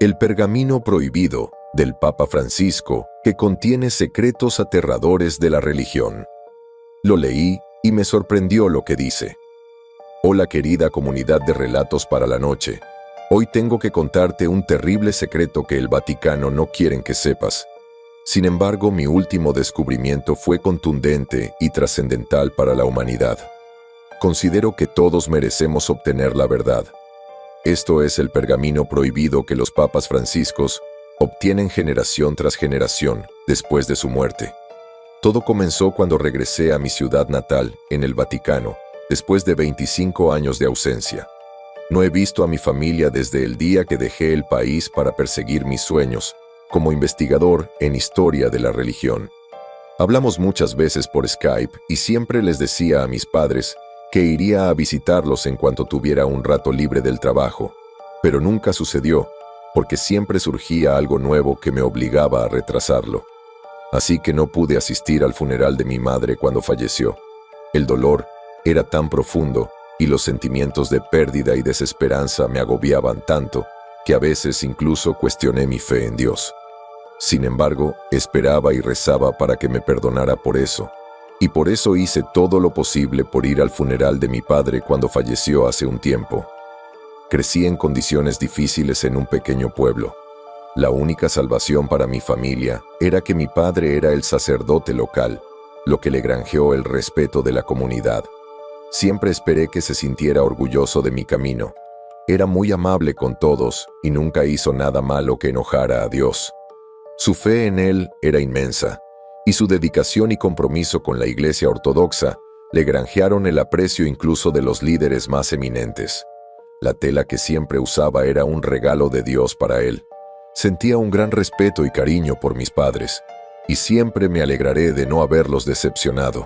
El pergamino prohibido del Papa Francisco, que contiene secretos aterradores de la religión. Lo leí y me sorprendió lo que dice. Hola querida comunidad de Relatos para la Noche. Hoy tengo que contarte un terrible secreto que el Vaticano no quieren que sepas. Sin embargo, mi último descubrimiento fue contundente y trascendental para la humanidad. Considero que todos merecemos obtener la verdad. Esto es el pergamino prohibido que los papas franciscos obtienen generación tras generación después de su muerte. Todo comenzó cuando regresé a mi ciudad natal, en el Vaticano, después de 25 años de ausencia. No he visto a mi familia desde el día que dejé el país para perseguir mis sueños, como investigador en historia de la religión. Hablamos muchas veces por Skype y siempre les decía a mis padres que iría a visitarlos en cuanto tuviera un rato libre del trabajo, pero nunca sucedió, porque siempre surgía algo nuevo que me obligaba a retrasarlo. Así que no pude asistir al funeral de mi madre cuando falleció. El dolor era tan profundo y los sentimientos de pérdida y desesperanza me agobiaban tanto que a veces incluso cuestioné mi fe en Dios. Sin embargo, esperaba y rezaba para que me perdonara por eso, y por eso hice todo lo posible por ir al funeral de mi padre cuando falleció hace un tiempo. Crecí en condiciones difíciles en un pequeño pueblo. La única salvación para mi familia era que mi padre era el sacerdote local, lo que le granjeó el respeto de la comunidad. Siempre esperé que se sintiera orgulloso de mi camino. Era muy amable con todos y nunca hizo nada malo que enojara a Dios. Su fe en él era inmensa, y su dedicación y compromiso con la Iglesia Ortodoxa le granjearon el aprecio incluso de los líderes más eminentes. La tela que siempre usaba era un regalo de Dios para él. Sentía un gran respeto y cariño por mis padres, y siempre me alegraré de no haberlos decepcionado.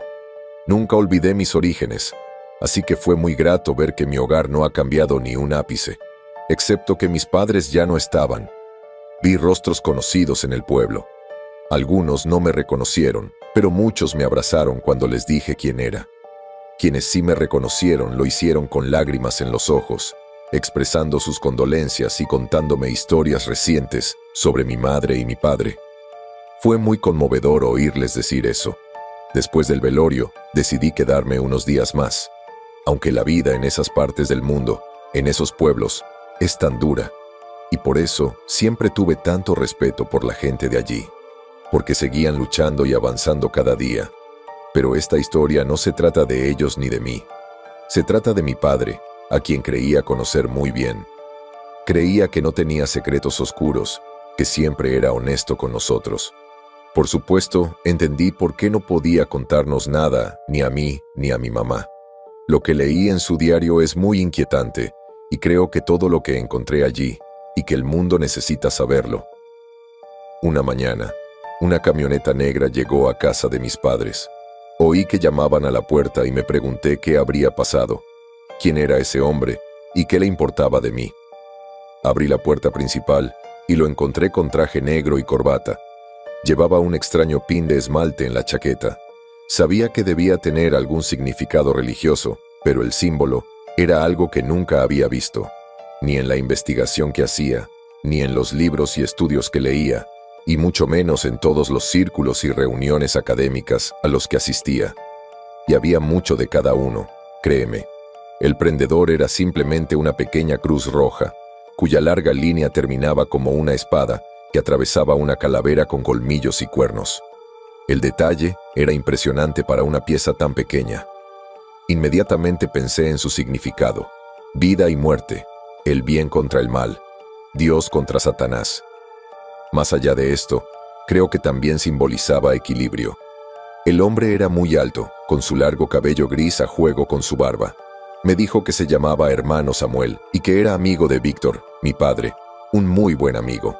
Nunca olvidé mis orígenes, así que fue muy grato ver que mi hogar no ha cambiado ni un ápice, excepto que mis padres ya no estaban. Vi rostros conocidos en el pueblo. Algunos no me reconocieron, pero muchos me abrazaron cuando les dije quién era. Quienes sí me reconocieron lo hicieron con lágrimas en los ojos, expresando sus condolencias y contándome historias recientes sobre mi madre y mi padre. Fue muy conmovedor oírles decir eso. Después del velorio, decidí quedarme unos días más, aunque la vida en esas partes del mundo, en esos pueblos, es tan dura. Y por eso siempre tuve tanto respeto por la gente de allí, porque seguían luchando y avanzando cada día. Pero esta historia no se trata de ellos ni de mí. Se trata de mi padre, a quien creía conocer muy bien. Creía que no tenía secretos oscuros, que siempre era honesto con nosotros. Por supuesto, entendí por qué no podía contarnos nada, ni a mí ni a mi mamá. Lo que leí en su diario es muy inquietante, y creo que todo lo que encontré allí, y que el mundo necesita saberlo. Una mañana, una camioneta negra llegó a casa de mis padres. Oí que llamaban a la puerta y me pregunté qué habría pasado, quién era ese hombre y qué le importaba de mí. Abrí la puerta principal y lo encontré con traje negro y corbata. Llevaba un extraño pin de esmalte en la chaqueta. Sabía que debía tener algún significado religioso, pero el símbolo era algo que nunca había visto. Ni en la investigación que hacía, ni en los libros y estudios que leía, y mucho menos en todos los círculos y reuniones académicas a los que asistía. Y había mucho de cada uno, créeme. El prendedor era simplemente una pequeña cruz roja, cuya larga línea terminaba como una espada que atravesaba una calavera con colmillos y cuernos. El detalle era impresionante para una pieza tan pequeña. Inmediatamente pensé en su significado: vida y muerte. El bien contra el mal, Dios contra Satanás. Más allá de esto, creo que también simbolizaba equilibrio. El hombre era muy alto, con su largo cabello gris a juego con su barba. Me dijo que se llamaba hermano Samuel y que era amigo de Víctor, mi padre, un muy buen amigo.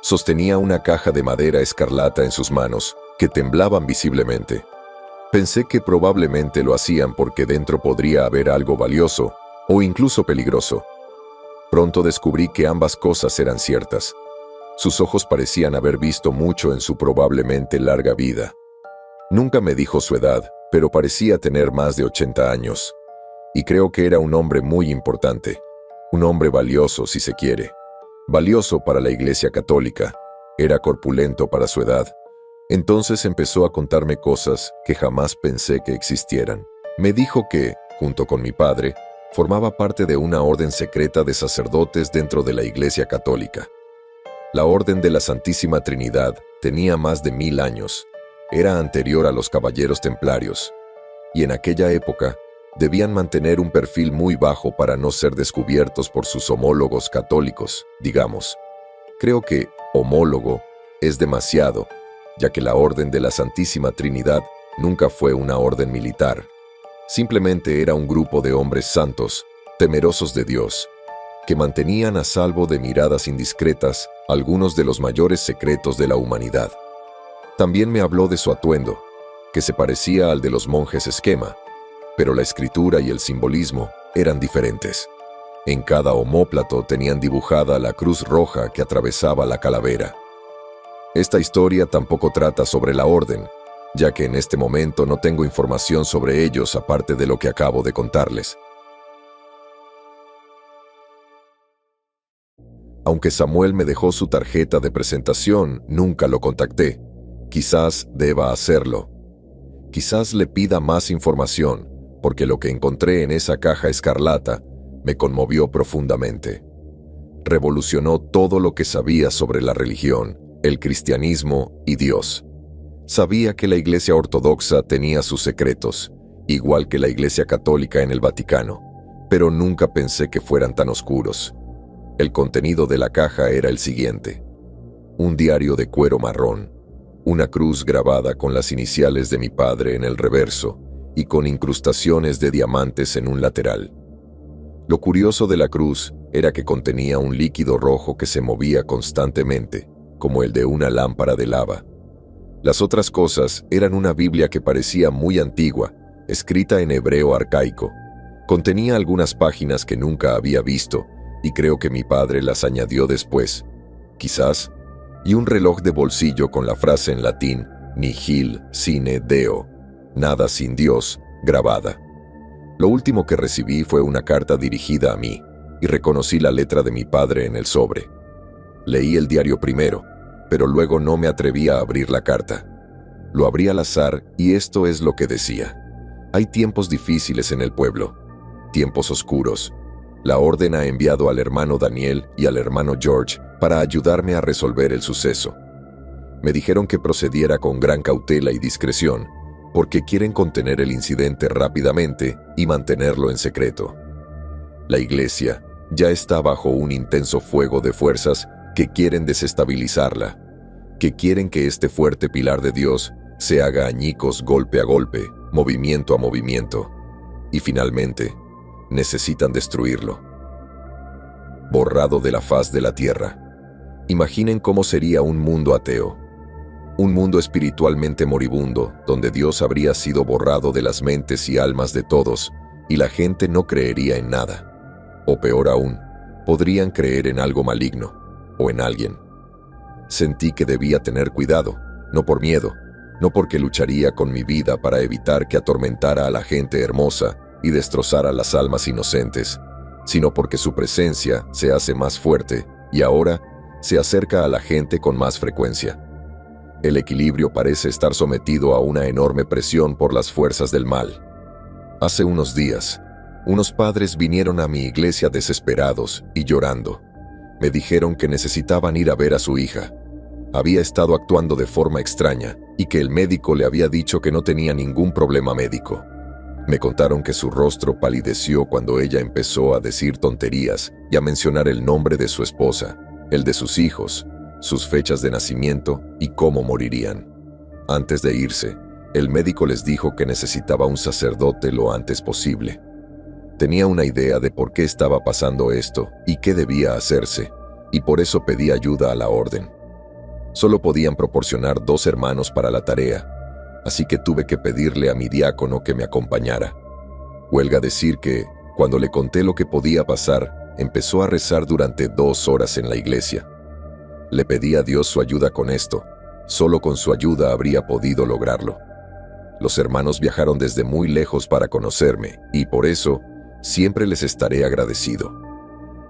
Sostenía una caja de madera escarlata en sus manos, que temblaban visiblemente. Pensé que probablemente lo hacían porque dentro podría haber algo valioso o incluso peligroso. Pronto descubrí que ambas cosas eran ciertas. Sus ojos parecían haber visto mucho en su probablemente larga vida. Nunca me dijo su edad, pero parecía tener más de 80 años. Y creo que era un hombre muy importante, un hombre valioso si se quiere. valioso para la Iglesia Católica, era corpulento para su edad. Entonces empezó a contarme cosas que jamás pensé que existieran. Me dijo que, junto con mi padre, formaba parte de una orden secreta de sacerdotes dentro de la Iglesia Católica. La Orden de la Santísima Trinidad tenía más de 1000 años, era anterior a los Caballeros Templarios, y en aquella época debían mantener un perfil muy bajo para no ser descubiertos por sus homólogos católicos, digamos. Creo que homólogo es demasiado, ya que la Orden de la Santísima Trinidad nunca fue una orden militar. Simplemente era un grupo de hombres santos, temerosos de Dios, que mantenían a salvo de miradas indiscretas algunos de los mayores secretos de la humanidad. También me habló de su atuendo, que se parecía al de los monjes esquema, pero la escritura y el simbolismo eran diferentes. En cada omóplato tenían dibujada la cruz roja que atravesaba la calavera. Esta historia tampoco trata sobre la orden, ya que en este momento no tengo información sobre ellos aparte de lo que acabo de contarles. Aunque Samuel me dejó su tarjeta de presentación, nunca lo contacté. Quizás deba hacerlo. Quizás le pida más información, porque lo que encontré en esa caja escarlata me conmovió profundamente. Revolucionó todo lo que sabía sobre la religión, el cristianismo y Dios. Sabía que la Iglesia Ortodoxa tenía sus secretos, igual que la Iglesia Católica en el Vaticano, pero nunca pensé que fueran tan oscuros. El contenido de la caja era el siguiente: un diario de cuero marrón, una cruz grabada con las iniciales de mi padre en el reverso y con incrustaciones de diamantes en un lateral. Lo curioso de la cruz era que contenía un líquido rojo que se movía constantemente, como el de una lámpara de lava. Las otras cosas eran una Biblia que parecía muy antigua, escrita en hebreo arcaico. Contenía algunas páginas que nunca había visto, y creo que mi padre las añadió después, quizás, y un reloj de bolsillo con la frase en latín Nihil sine Deo, nada sin Dios, grabada. Lo último que recibí fue una carta dirigida a mí, y reconocí la letra de mi padre en el sobre. Leí el diario primero, pero luego no me atreví a abrir la carta. Lo abrí al azar y esto es lo que decía: hay tiempos difíciles en el pueblo, tiempos oscuros. La orden ha enviado al hermano Daniel y al hermano George para ayudarme a resolver el suceso. Me dijeron que procediera con gran cautela y discreción, porque quieren contener el incidente rápidamente y mantenerlo en secreto. La Iglesia ya está bajo un intenso fuego de fuerzas que quieren desestabilizarla, que quieren que este fuerte pilar de Dios se haga añicos golpe a golpe, movimiento a movimiento, y finalmente necesitan destruirlo. Borrado de la faz de la tierra. Imaginen cómo sería un mundo ateo, un mundo espiritualmente moribundo, donde Dios habría sido borrado de las mentes y almas de todos, y la gente no creería en nada. O peor aún, podrían creer en algo maligno, o en alguien. Sentí que debía tener cuidado, no por miedo, no porque lucharía con mi vida para evitar que atormentara a la gente hermosa y destrozara las almas inocentes, sino porque su presencia se hace más fuerte y ahora se acerca a la gente con más frecuencia. El equilibrio parece estar sometido a una enorme presión por las fuerzas del mal. Hace unos días, unos padres vinieron a mi iglesia desesperados y llorando. Me dijeron que necesitaban ir a ver a su hija. Había estado actuando de forma extraña y que el médico le había dicho que no tenía ningún problema médico. Me contaron que su rostro palideció cuando ella empezó a decir tonterías y a mencionar el nombre de su esposa, el de sus hijos, sus fechas de nacimiento y cómo morirían. Antes de irse, el médico les dijo que necesitaba un sacerdote lo antes posible. Tenía una idea de por qué estaba pasando esto y qué debía hacerse, y por eso pedí ayuda a la orden. Solo podían proporcionar 2 hermanos para la tarea, así que tuve que pedirle a mi diácono que me acompañara. Huelga decir que, cuando le conté lo que podía pasar, empezó a rezar durante 2 horas en la iglesia. Le pedí a Dios su ayuda con esto. Solo con su ayuda habría podido lograrlo. Los hermanos viajaron desde muy lejos para conocerme, y por eso siempre les estaré agradecido.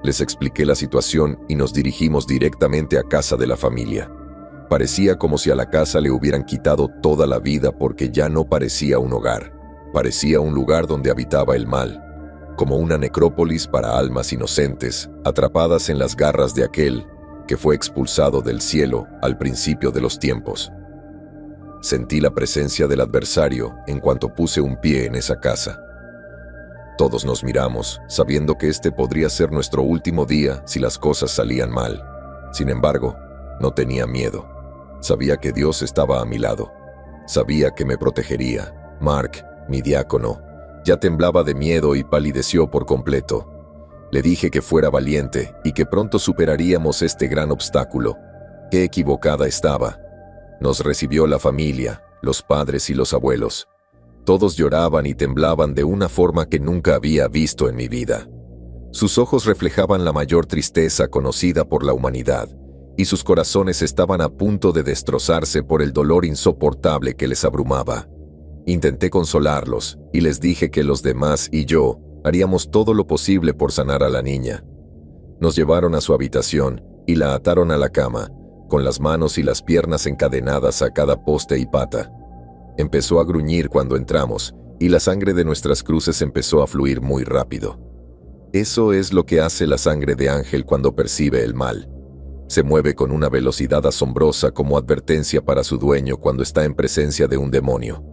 Les expliqué la situación y nos dirigimos directamente a casa de la familia. Parecía como si a la casa le hubieran quitado toda la vida porque ya no parecía un hogar. Parecía un lugar donde habitaba el mal, como una necrópolis para almas inocentes, atrapadas en las garras de aquel que fue expulsado del cielo al principio de los tiempos. Sentí la presencia del adversario en cuanto puse un pie en esa casa. Todos nos miramos, sabiendo que este podría ser nuestro último día si las cosas salían mal. Sin embargo, no tenía miedo. Sabía que Dios estaba a mi lado. Sabía que me protegería. Mark, mi diácono, ya temblaba de miedo y palideció por completo. Le dije que fuera valiente y que pronto superaríamos este gran obstáculo. Qué equivocada estaba. Nos recibió la familia, los padres y los abuelos. Todos lloraban y temblaban de una forma que nunca había visto en mi vida. Sus ojos reflejaban la mayor tristeza conocida por la humanidad, y sus corazones estaban a punto de destrozarse por el dolor insoportable que les abrumaba. Intenté consolarlos y les dije que los demás y yo haríamos todo lo posible por sanar a la niña. Nos llevaron a su habitación y la ataron a la cama, con las manos y las piernas encadenadas a cada poste y pata. Empezó a gruñir cuando entramos y la sangre de nuestras cruces empezó a fluir muy rápido. Eso es lo que hace la sangre de ángel cuando percibe el mal. Se mueve con una velocidad asombrosa como advertencia para su dueño cuando está en presencia de un demonio.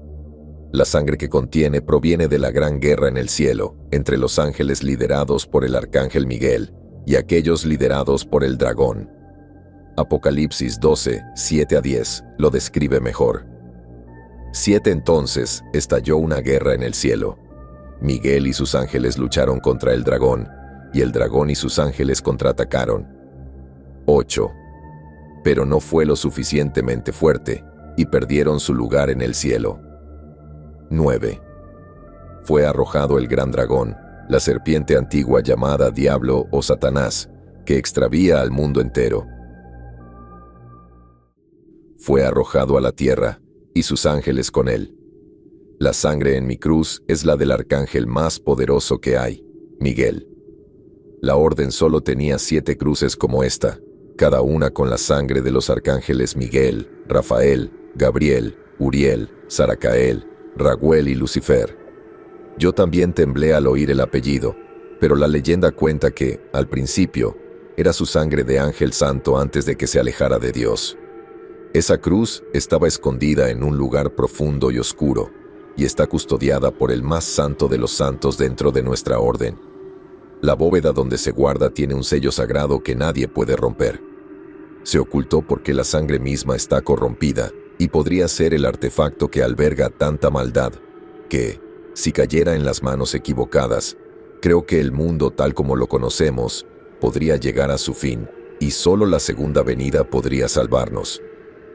La sangre que contiene proviene de la gran guerra en el cielo, entre los ángeles liderados por el arcángel Miguel y aquellos liderados por el dragón. Apocalipsis 12, 7-10 lo describe mejor. 7 Entonces estalló una guerra en el cielo. Miguel y sus ángeles lucharon contra el dragón, y el dragón y sus ángeles contraatacaron. 8. Pero no fue lo suficientemente fuerte, y perdieron su lugar en el cielo. 9. Fue arrojado el gran dragón, la serpiente antigua llamada Diablo o Satanás, que extravía al mundo entero. Fue arrojado a la tierra, y sus ángeles con él. La sangre en mi cruz es la del arcángel más poderoso que hay, Miguel. La orden solo tenía 7 cruces como esta, cada una con la sangre de los arcángeles Miguel, Rafael, Gabriel, Uriel, Saracael, Raguel y Lucifer. Yo también temblé al oír el apellido, pero la leyenda cuenta que, al principio, era su sangre de ángel santo antes de que se alejara de Dios. Esa cruz estaba escondida en un lugar profundo y oscuro, y está custodiada por el más santo de los santos dentro de nuestra orden. La bóveda donde se guarda tiene un sello sagrado que nadie puede romper. Se ocultó porque la sangre misma está corrompida y podría ser el artefacto que alberga tanta maldad que, si cayera en las manos equivocadas, creo que el mundo tal como lo conocemos podría llegar a su fin y solo la segunda venida podría salvarnos.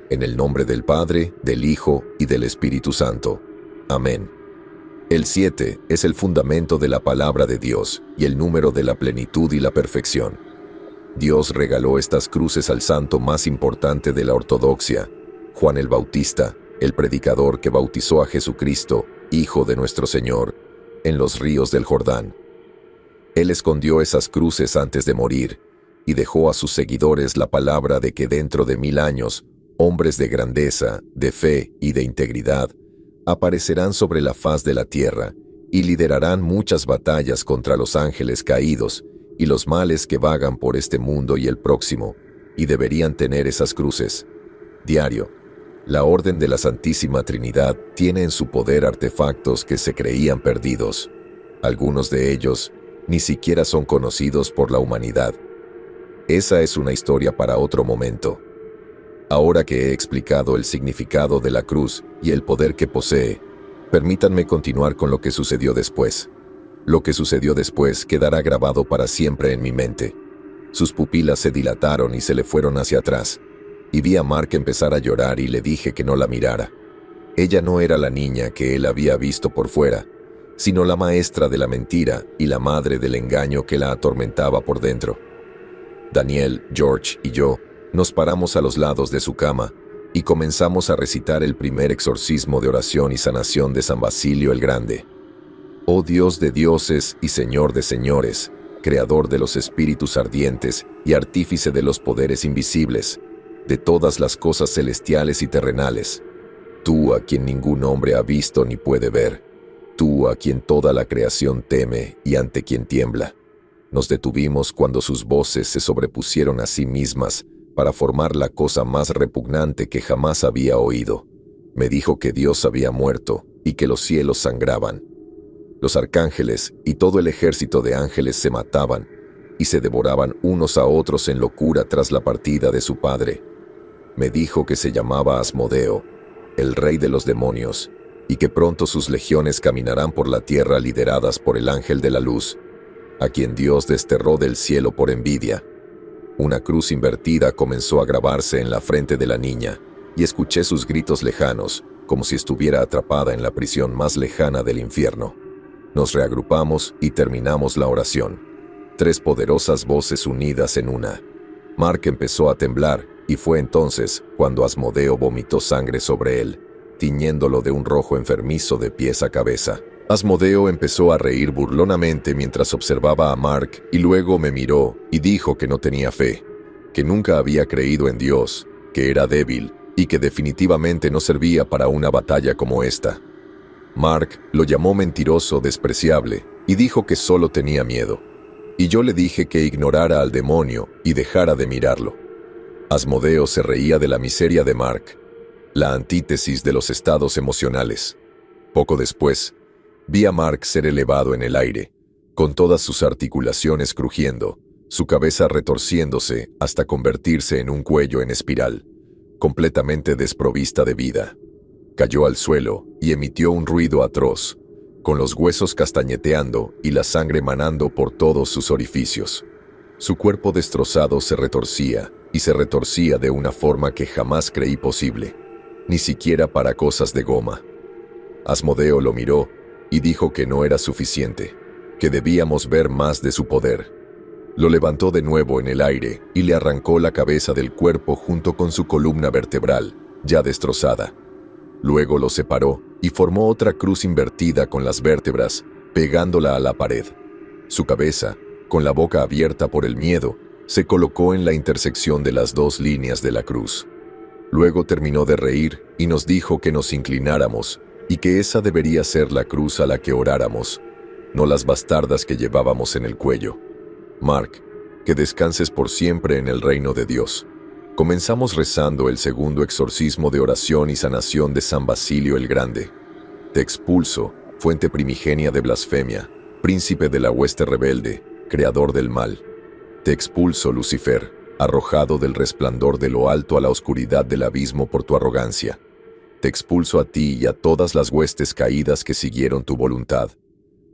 En el nombre del Padre, del Hijo y del Espíritu Santo. Amén. El 7 es el fundamento de la palabra de Dios y el número de la plenitud y la perfección. Dios regaló estas cruces al santo más importante de la ortodoxia, Juan el Bautista, el predicador que bautizó a Jesucristo, Hijo de nuestro Señor, en los ríos del Jordán. Él escondió esas cruces antes de morir y dejó a sus seguidores la palabra de que dentro de 1000 años, hombres de grandeza, de fe y de integridad, aparecerán sobre la faz de la tierra y liderarán muchas batallas contra los ángeles caídos y los males que vagan por este mundo y el próximo, y deberían tener esas cruces. Diario, la Orden de la Santísima Trinidad tiene en su poder artefactos que se creían perdidos. Algunos de ellos ni siquiera son conocidos por la humanidad. Esa es una historia para otro momento. Ahora que he explicado el significado de la cruz y el poder que posee, permítanme continuar con lo que sucedió después. Lo que sucedió después quedará grabado para siempre en mi mente. Sus pupilas se dilataron y se le fueron hacia atrás, y vi a Mark empezar a llorar y le dije que no la mirara. Ella no era la niña que él había visto por fuera, sino la maestra de la mentira y la madre del engaño que la atormentaba por dentro. Daniel, George y yo nos paramos a los lados de su cama y comenzamos a recitar el primer exorcismo de oración y sanación de San Basilio el Grande. Oh Dios de dioses y Señor de señores, creador de los espíritus ardientes y artífice de los poderes invisibles, de todas las cosas celestiales y terrenales. Tú, a quien ningún hombre ha visto ni puede ver, tú, a quien toda la creación teme y ante quien tiembla. Nos detuvimos cuando sus voces se sobrepusieron a sí mismas para formar la cosa más repugnante que jamás había oído. Me dijo que Dios había muerto y que los cielos sangraban. Los arcángeles y todo el ejército de ángeles se mataban y se devoraban unos a otros en locura tras la partida de su padre. Me dijo que se llamaba Asmodeo, el rey de los demonios, y que pronto sus legiones caminarán por la tierra lideradas por el ángel de la luz, a quien Dios desterró del cielo por envidia. Una cruz invertida comenzó a grabarse en la frente de la niña, y escuché sus gritos lejanos, como si estuviera atrapada en la prisión más lejana del infierno. Nos reagrupamos y terminamos la oración. 3 poderosas voces unidas en una. Mark empezó a temblar, y fue entonces cuando Asmodeo vomitó sangre sobre él, tiñéndolo de un rojo enfermizo de pies a cabeza. Asmodeo empezó a reír burlonamente mientras observaba a Mark y luego me miró y dijo que no tenía fe, que nunca había creído en Dios, que era débil y que definitivamente no servía para una batalla como esta. Mark lo llamó mentiroso, despreciable, y dijo que solo tenía miedo. Y yo le dije que ignorara al demonio y dejara de mirarlo. Asmodeo se reía de la miseria de Mark, la antítesis de los estados emocionales. Poco después, vi a Mark ser elevado en el aire, con todas sus articulaciones crujiendo, su cabeza retorciéndose hasta convertirse en un cuello en espiral, completamente desprovista de vida. Cayó al suelo y emitió un ruido atroz, con los huesos castañeteando y la sangre manando por todos sus orificios. Su cuerpo destrozado se retorcía y se retorcía de una forma que jamás creí posible, ni siquiera para cosas de goma. Asmodeo lo miró y dijo que no era suficiente, que debíamos ver más de su poder. Lo levantó de nuevo en el aire y le arrancó la cabeza del cuerpo junto con su columna vertebral, ya destrozada. Luego lo separó y formó otra cruz invertida con las vértebras, pegándola a la pared. Su cabeza, con la boca abierta por el miedo, se colocó en la intersección de las 2 líneas de la cruz. Luego terminó de reír y nos dijo que nos inclináramos y que esa debería ser la cruz a la que oráramos, no las bastardas que llevábamos en el cuello. Mark, que descanses por siempre en el reino de Dios. Comenzamos rezando el segundo exorcismo de oración y sanación de San Basilio el Grande. Te expulso, fuente primigenia de blasfemia, príncipe de la hueste rebelde, creador del mal. Te expulso, Lucifer, arrojado del resplandor de lo alto a la oscuridad del abismo por tu arrogancia. Te expulso a ti y a todas las huestes caídas que siguieron tu voluntad.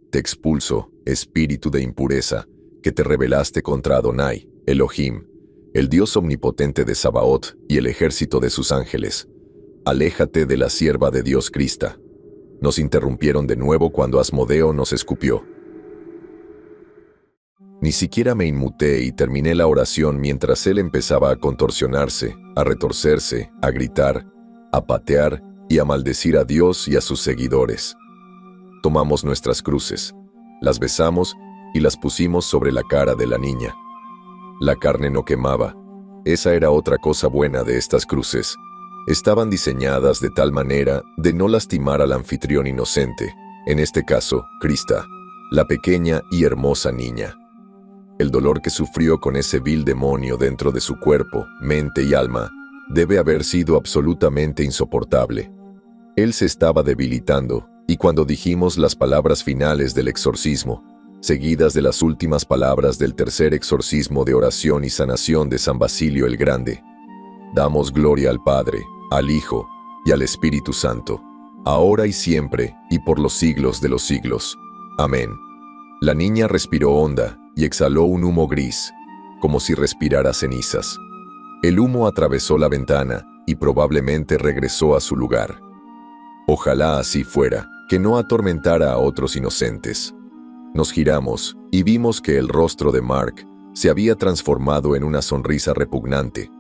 Te expulso, espíritu de impureza, que te rebelaste contra Adonai, Elohim, el Dios omnipotente de Sabaoth y el ejército de sus ángeles. Aléjate de la sierva de Dios Crista. Nos interrumpieron de nuevo cuando Asmodeo nos escupió. Ni siquiera me inmuté y terminé la oración mientras él empezaba a contorsionarse, a retorcerse, a gritar, a patear y a maldecir a Dios y a sus seguidores. Tomamos nuestras cruces, las besamos y las pusimos sobre la cara de la niña. La carne no quemaba. Esa era otra cosa buena de estas cruces. Estaban diseñadas de tal manera de no lastimar al anfitrión inocente, en este caso, Crista, la pequeña y hermosa niña. El dolor que sufrió con ese vil demonio dentro de su cuerpo, mente y alma debe haber sido absolutamente insoportable. Él se estaba debilitando, y cuando dijimos las palabras finales del exorcismo, seguidas de las últimas palabras del tercer exorcismo de oración y sanación de San Basilio el Grande, damos gloria al Padre, al Hijo y al Espíritu Santo, ahora y siempre y por los siglos de los siglos. Amén. La niña respiró honda y exhaló un humo gris, como si respirara cenizas. El humo atravesó la ventana y probablemente regresó a su lugar. Ojalá así fuera, que no atormentara a otros inocentes. Nos giramos y vimos que el rostro de Mark se había transformado en una sonrisa repugnante,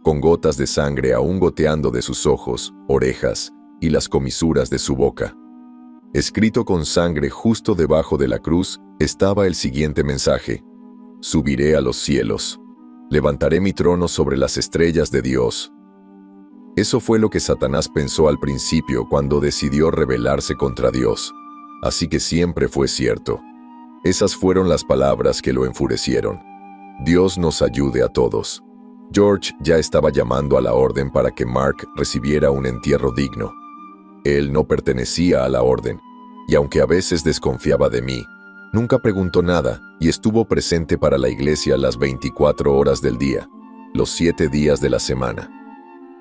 con gotas de sangre aún goteando de sus ojos, orejas y las comisuras de su boca. Escrito con sangre justo debajo de la cruz estaba el siguiente mensaje: Subiré a los cielos. Levantaré mi trono sobre las estrellas de Dios. Eso fue lo que Satanás pensó al principio cuando decidió rebelarse contra Dios. Así que siempre fue cierto. Esas fueron las palabras que lo enfurecieron. Dios nos ayude a todos. George ya estaba llamando a la orden para que Mark recibiera un entierro digno. Él no pertenecía a la orden, y aunque a veces desconfiaba de mí, nunca preguntó nada y estuvo presente para la iglesia las 24 horas del día, los 7 días de la semana.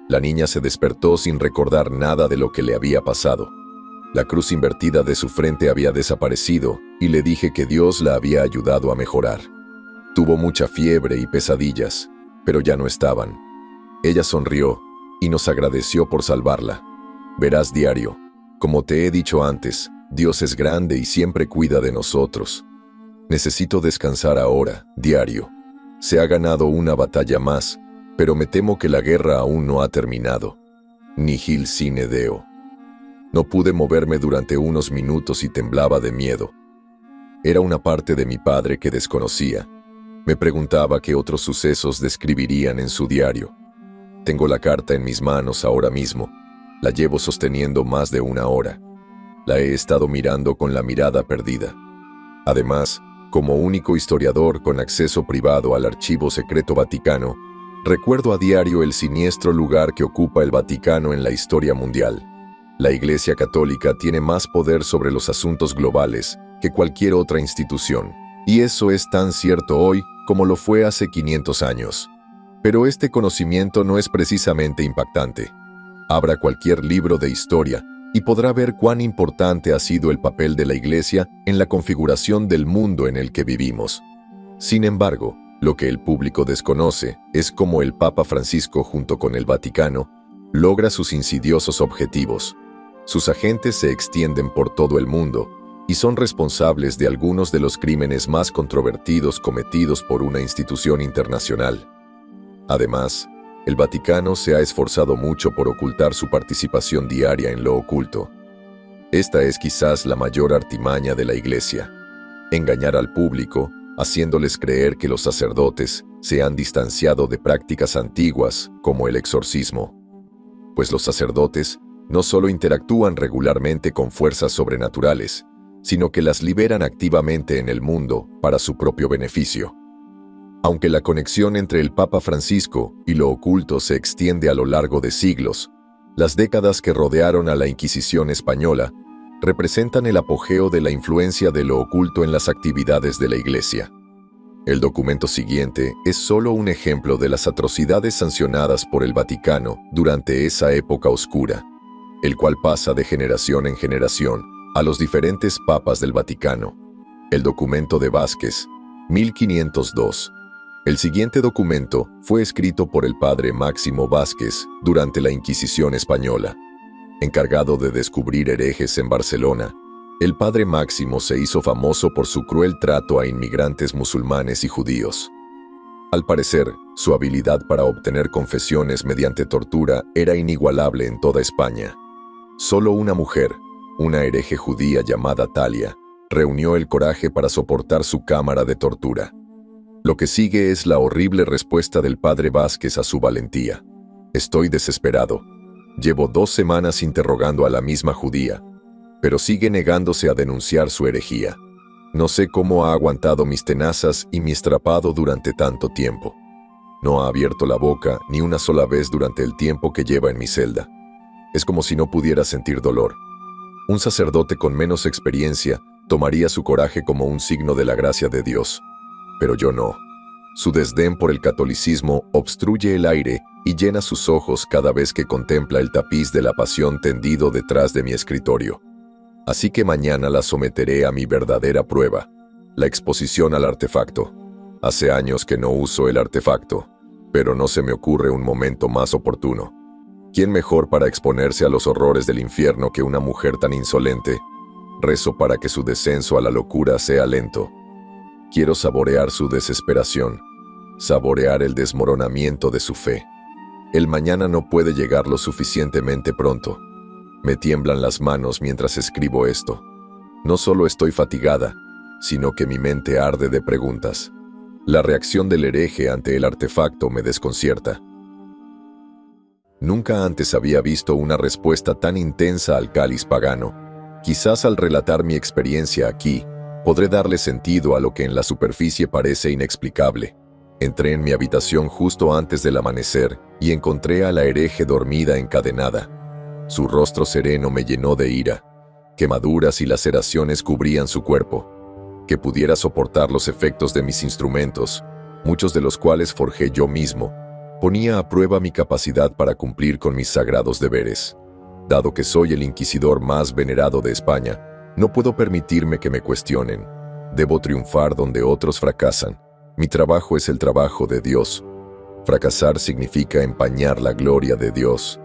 La niña se despertó sin recordar nada de lo que le había pasado. La cruz invertida de su frente había desaparecido y le dije que Dios la había ayudado a mejorar. Tuvo mucha fiebre y pesadillas, pero ya no estaban. Ella sonrió y nos agradeció por salvarla. Verás, Diario, como te he dicho antes, Dios es grande y siempre cuida de nosotros. Necesito descansar ahora, Diario. Se ha ganado una batalla más, pero me temo que la guerra aún no ha terminado. Nihil sine Deo. No pude moverme durante unos minutos y temblaba de miedo. Era una parte de mi padre que desconocía. Me preguntaba qué otros sucesos describirían en su diario. Tengo la carta en mis manos ahora mismo. La llevo sosteniendo más de una hora. La he estado mirando con la mirada perdida. Además, como único historiador con acceso privado al Archivo Secreto Vaticano, recuerdo a diario el siniestro lugar que ocupa el Vaticano en la historia mundial. La Iglesia Católica tiene más poder sobre los asuntos globales que cualquier otra institución, y eso es tan cierto hoy como lo fue hace 500 años. Pero este conocimiento no es precisamente impactante. Abra cualquier libro de historia y podrá ver cuán importante ha sido el papel de la Iglesia en la configuración del mundo en el que vivimos. Sin embargo, lo que el público desconoce es cómo el Papa Francisco, junto con el Vaticano, logra sus insidiosos objetivos. Sus agentes se extienden por todo el mundo y son responsables de algunos de los crímenes más controvertidos cometidos por una institución internacional. Además, el Vaticano se ha esforzado mucho por ocultar su participación diaria en lo oculto. Esta es quizás la mayor artimaña de la Iglesia: engañar al público, haciéndoles creer que los sacerdotes se han distanciado de prácticas antiguas como el exorcismo. Pues los sacerdotes no solo interactúan regularmente con fuerzas sobrenaturales, sino que las liberan activamente en el mundo para su propio beneficio. Aunque la conexión entre el Papa Francisco y lo oculto se extiende a lo largo de siglos, las décadas que rodearon a la Inquisición española representan el apogeo de la influencia de lo oculto en las actividades de la Iglesia. El documento siguiente es solo un ejemplo de las atrocidades sancionadas por el Vaticano durante esa época oscura, el cual pasa de generación en generación a los diferentes papas del Vaticano. El documento de Vázquez, 1502. El siguiente documento fue escrito por el padre Máximo Vázquez durante la Inquisición española. Encargado de descubrir herejes en Barcelona, el padre Máximo se hizo famoso por su cruel trato a inmigrantes musulmanes y judíos. Al parecer, su habilidad para obtener confesiones mediante tortura era inigualable en toda España. Solo una mujer, una hereje judía llamada Talia, reunió el coraje para soportar su cámara de tortura. Lo que sigue es la horrible respuesta del padre Vázquez a su valentía. Estoy desesperado. Llevo 2 semanas interrogando a la misma judía, pero sigue negándose a denunciar su herejía. No sé cómo ha aguantado mis tenazas y mi estrapado durante tanto tiempo. No ha abierto la boca ni una sola vez durante el tiempo que lleva en mi celda. Es como si no pudiera sentir dolor. Un sacerdote con menos experiencia tomaría su coraje como un signo de la gracia de Dios. Pero yo no. Su desdén por el catolicismo obstruye el aire y llena sus ojos cada vez que contempla el tapiz de la pasión tendido detrás de mi escritorio. Así que mañana la someteré a mi verdadera prueba, la exposición al artefacto. Hace años que no uso el artefacto, pero no se me ocurre un momento más oportuno. ¿Quién mejor para exponerse a los horrores del infierno que una mujer tan insolente? Rezo para que su descenso a la locura sea lento. Quiero saborear su desesperación, saborear el desmoronamiento de su fe. El mañana no puede llegar lo suficientemente pronto. Me tiemblan las manos mientras escribo esto. No solo estoy fatigada, sino que mi mente arde de preguntas. La reacción del hereje ante el artefacto me desconcierta. Nunca antes había visto una respuesta tan intensa al cáliz pagano. Quizás al relatar mi experiencia aquí, podré darle sentido a lo que en la superficie parece inexplicable. Entré en mi habitación justo antes del amanecer y encontré a la hereje dormida encadenada. Su rostro sereno me llenó de ira. Quemaduras y laceraciones cubrían su cuerpo. Que pudiera soportar los efectos de mis instrumentos, muchos de los cuales forjé yo mismo, ponía a prueba mi capacidad para cumplir con mis sagrados deberes. Dado que soy el inquisidor más venerado de España, no puedo permitirme que me cuestionen. Debo triunfar donde otros fracasan. Mi trabajo es el trabajo de Dios. Fracasar significa empañar la gloria de Dios.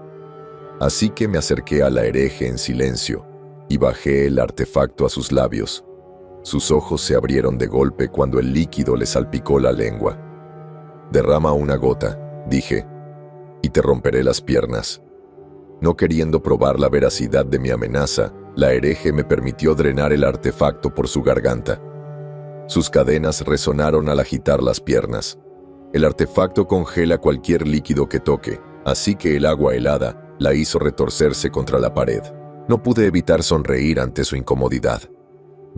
Así que me acerqué a la hereje en silencio y bajé el artefacto a sus labios. Sus ojos se abrieron de golpe cuando el líquido le salpicó la lengua. «Derrama una gota», dije, «y te romperé las piernas». No queriendo probar la veracidad de mi amenaza, la hereje me permitió drenar el artefacto por su garganta. Sus cadenas resonaron al agitar las piernas. El artefacto congela cualquier líquido que toque, así que el agua helada la hizo retorcerse contra la pared. No pude evitar sonreír ante su incomodidad.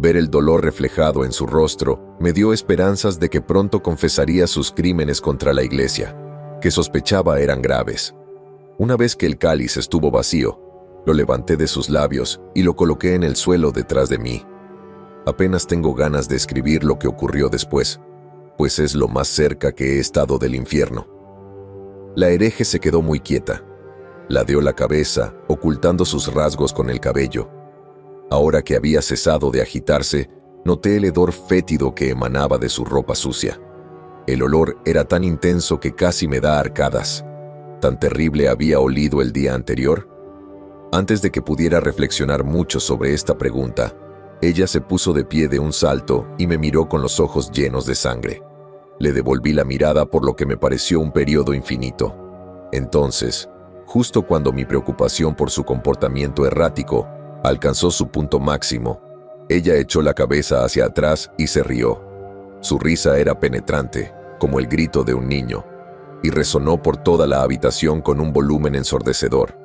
Ver el dolor reflejado en su rostro me dio esperanzas de que pronto confesaría sus crímenes contra la iglesia, que sospechaba eran graves. Una vez que el cáliz estuvo vacío, lo levanté de sus labios y lo coloqué en el suelo detrás de mí. Apenas tengo ganas de escribir lo que ocurrió después, pues es lo más cerca que he estado del infierno. La hereje se quedó muy quieta. Ladeó la cabeza, ocultando sus rasgos con el cabello. Ahora que había cesado de agitarse, noté el hedor fétido que emanaba de su ropa sucia. El olor era tan intenso que casi me da arcadas. ¿Tan terrible había olido el día anterior? Antes de que pudiera reflexionar mucho sobre esta pregunta, ella se puso de pie de un salto y me miró con los ojos llenos de sangre. Le devolví la mirada por lo que me pareció un periodo infinito. Entonces, justo cuando mi preocupación por su comportamiento errático alcanzó su punto máximo, ella echó la cabeza hacia atrás y se rió. Su risa era penetrante, como el grito de un niño, y resonó por toda la habitación con un volumen ensordecedor.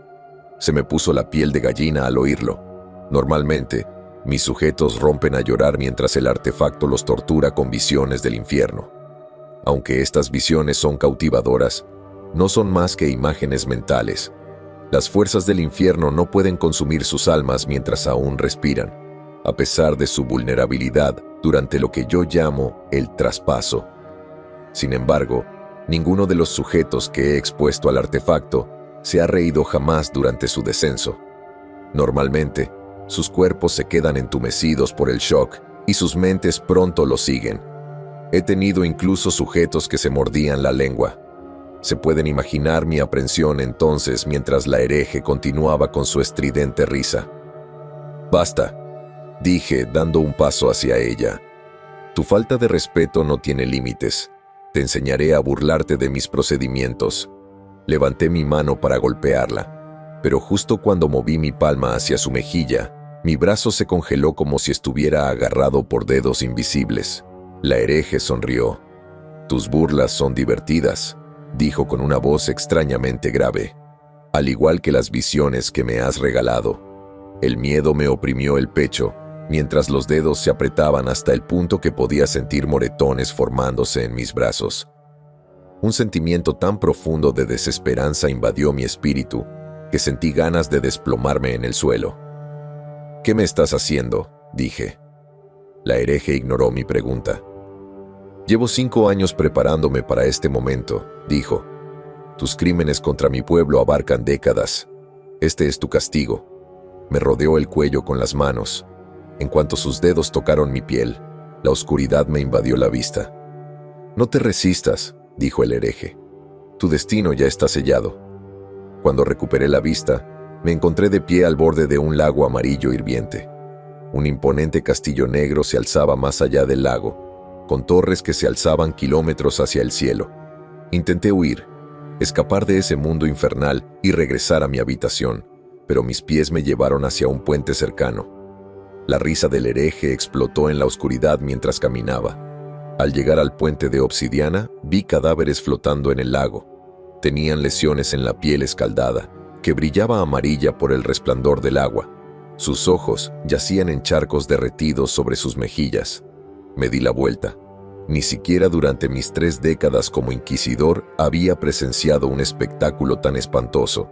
Se me puso la piel de gallina al oírlo. Normalmente, mis sujetos rompen a llorar mientras el artefacto los tortura con visiones del infierno. Aunque estas visiones son cautivadoras, no son más que imágenes mentales. Las fuerzas del infierno no pueden consumir sus almas mientras aún respiran, a pesar de su vulnerabilidad durante lo que yo llamo el traspaso. Sin embargo, ninguno de los sujetos que he expuesto al artefacto se ha reído jamás durante su descenso. Normalmente, sus cuerpos se quedan entumecidos por el shock y sus mentes pronto lo siguen. He tenido incluso sujetos que se mordían la lengua. Se pueden imaginar mi aprensión entonces mientras la hereje continuaba con su estridente risa. «Basta», dije, dando un paso hacia ella. «Tu falta de respeto no tiene límites. Te enseñaré a burlarte de mis procedimientos». Levanté mi mano para golpearla, pero justo cuando moví mi palma hacia su mejilla, mi brazo se congeló como si estuviera agarrado por dedos invisibles. La hereje sonrió. «Tus burlas son divertidas», dijo con una voz extrañamente grave, «al igual que las visiones que me has regalado». El miedo me oprimió el pecho, mientras los dedos se apretaban hasta el punto que podía sentir moretones formándose en mis brazos. Un sentimiento tan profundo de desesperanza invadió mi espíritu, que sentí ganas de desplomarme en el suelo. «¿Qué me estás haciendo?», dije. La hereje ignoró mi pregunta. «Llevo 5 años preparándome para este momento», dijo. «Tus crímenes contra mi pueblo abarcan décadas. Este es tu castigo». Me rodeó el cuello con las manos. En cuanto sus dedos tocaron mi piel, la oscuridad me invadió la vista. «No te resistas», dijo el hereje. «Tu destino ya está sellado». Cuando recuperé la vista, me encontré de pie al borde de un lago amarillo hirviente. Un imponente castillo negro se alzaba más allá del lago, con torres que se alzaban kilómetros hacia el cielo. Intenté huir, escapar de ese mundo infernal y regresar a mi habitación, pero mis pies me llevaron hacia un puente cercano. La risa del hereje explotó en la oscuridad mientras caminaba. Al llegar al puente de obsidiana, vi cadáveres flotando en el lago. Tenían lesiones en la piel escaldada, que brillaba amarilla por el resplandor del agua. Sus ojos yacían en charcos derretidos sobre sus mejillas. Me di la vuelta. Ni siquiera durante mis 3 décadas como inquisidor había presenciado un espectáculo tan espantoso.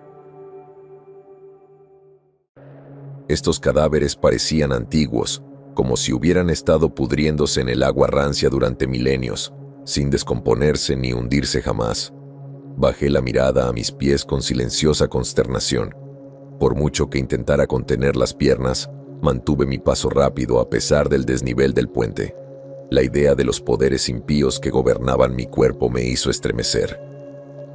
Estos cadáveres parecían antiguos, como si hubieran estado pudriéndose en el agua rancia durante milenios, sin descomponerse ni hundirse jamás. Bajé la mirada a mis pies con silenciosa consternación. Por mucho que intentara contener las piernas, mantuve mi paso rápido a pesar del desnivel del puente. La idea de los poderes impíos que gobernaban mi cuerpo me hizo estremecer.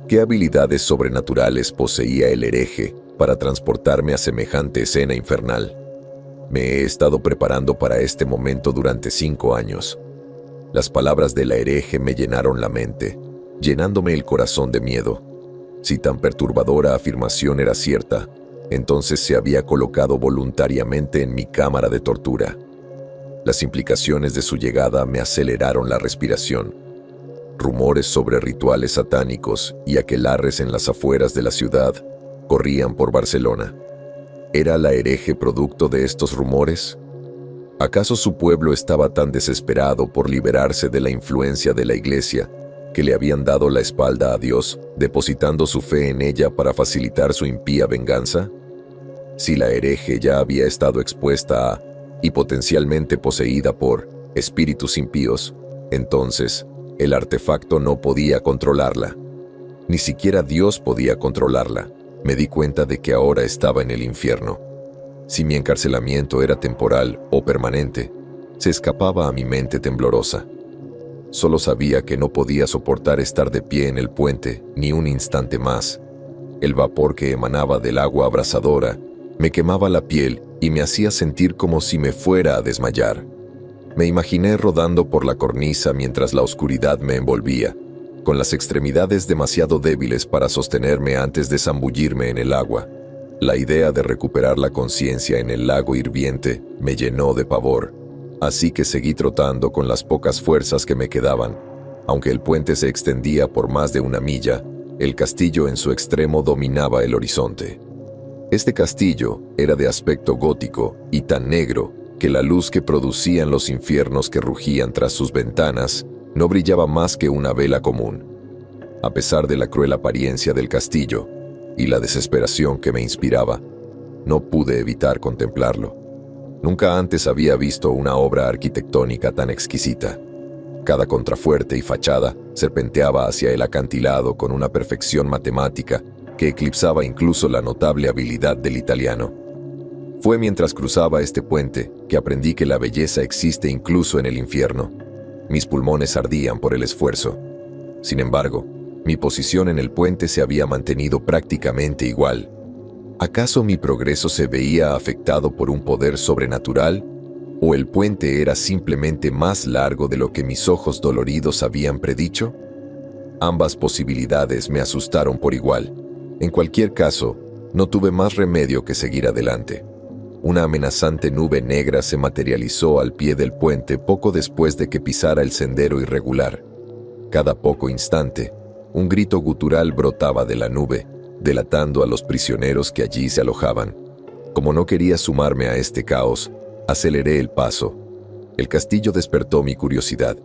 ¿Qué habilidades sobrenaturales poseía el hereje para transportarme a semejante escena infernal? Me he estado preparando para este momento durante 5 años. Las palabras de la hereje me llenaron la mente, llenándome el corazón de miedo. Si tan perturbadora afirmación era cierta, entonces se había colocado voluntariamente en mi cámara de tortura. Las implicaciones de su llegada me aceleraron la respiración. Rumores sobre rituales satánicos y aquelarres en las afueras de la ciudad corrían por Barcelona. ¿Era la hereje producto de estos rumores? ¿Acaso su pueblo estaba tan desesperado por liberarse de la influencia de la Iglesia que le habían dado la espalda a Dios, depositando su fe en ella para facilitar su impía venganza? Si la hereje ya había estado expuesta a y potencialmente poseída por espíritus impíos, entonces el artefacto no podía controlarla. Ni siquiera Dios podía controlarla. Me di cuenta de que ahora estaba en el infierno. Si mi encarcelamiento era temporal o permanente, se escapaba a mi mente temblorosa. Solo sabía que no podía soportar estar de pie en el puente ni un instante más. El vapor que emanaba del agua abrasadora me quemaba la piel y me hacía sentir como si me fuera a desmayar. Me imaginé rodando por la cornisa mientras la oscuridad me envolvía, con las extremidades demasiado débiles para sostenerme antes de zambullirme en el agua. La idea de recuperar la conciencia en el lago hirviente me llenó de pavor, así que seguí trotando con las pocas fuerzas que me quedaban. Aunque el puente se extendía por más de 1 milla, el castillo en su extremo dominaba el horizonte. Este castillo era de aspecto gótico y tan negro que la luz que producían los infiernos que rugían tras sus ventanas no brillaba más que una vela común. A pesar de la cruel apariencia del castillo y la desesperación que me inspiraba, no pude evitar contemplarlo. Nunca antes había visto una obra arquitectónica tan exquisita. Cada contrafuerte y fachada serpenteaba hacia el acantilado con una perfección matemática que eclipsaba incluso la notable habilidad del italiano. Fue mientras cruzaba este puente que aprendí que la belleza existe incluso en el infierno. Mis pulmones ardían por el esfuerzo. Sin embargo, mi posición en el puente se había mantenido prácticamente igual. ¿Acaso mi progreso se veía afectado por un poder sobrenatural? ¿O el puente era simplemente más largo de lo que mis ojos doloridos habían predicho? Ambas posibilidades me asustaron por igual. En cualquier caso, no tuve más remedio que seguir adelante. Una amenazante nube negra se materializó al pie del puente poco después de que pisara el sendero irregular. Cada poco instante, un grito gutural brotaba de la nube, delatando a los prisioneros que allí se alojaban. Como no quería sumarme a este caos, aceleré el paso. El castillo despertó mi curiosidad.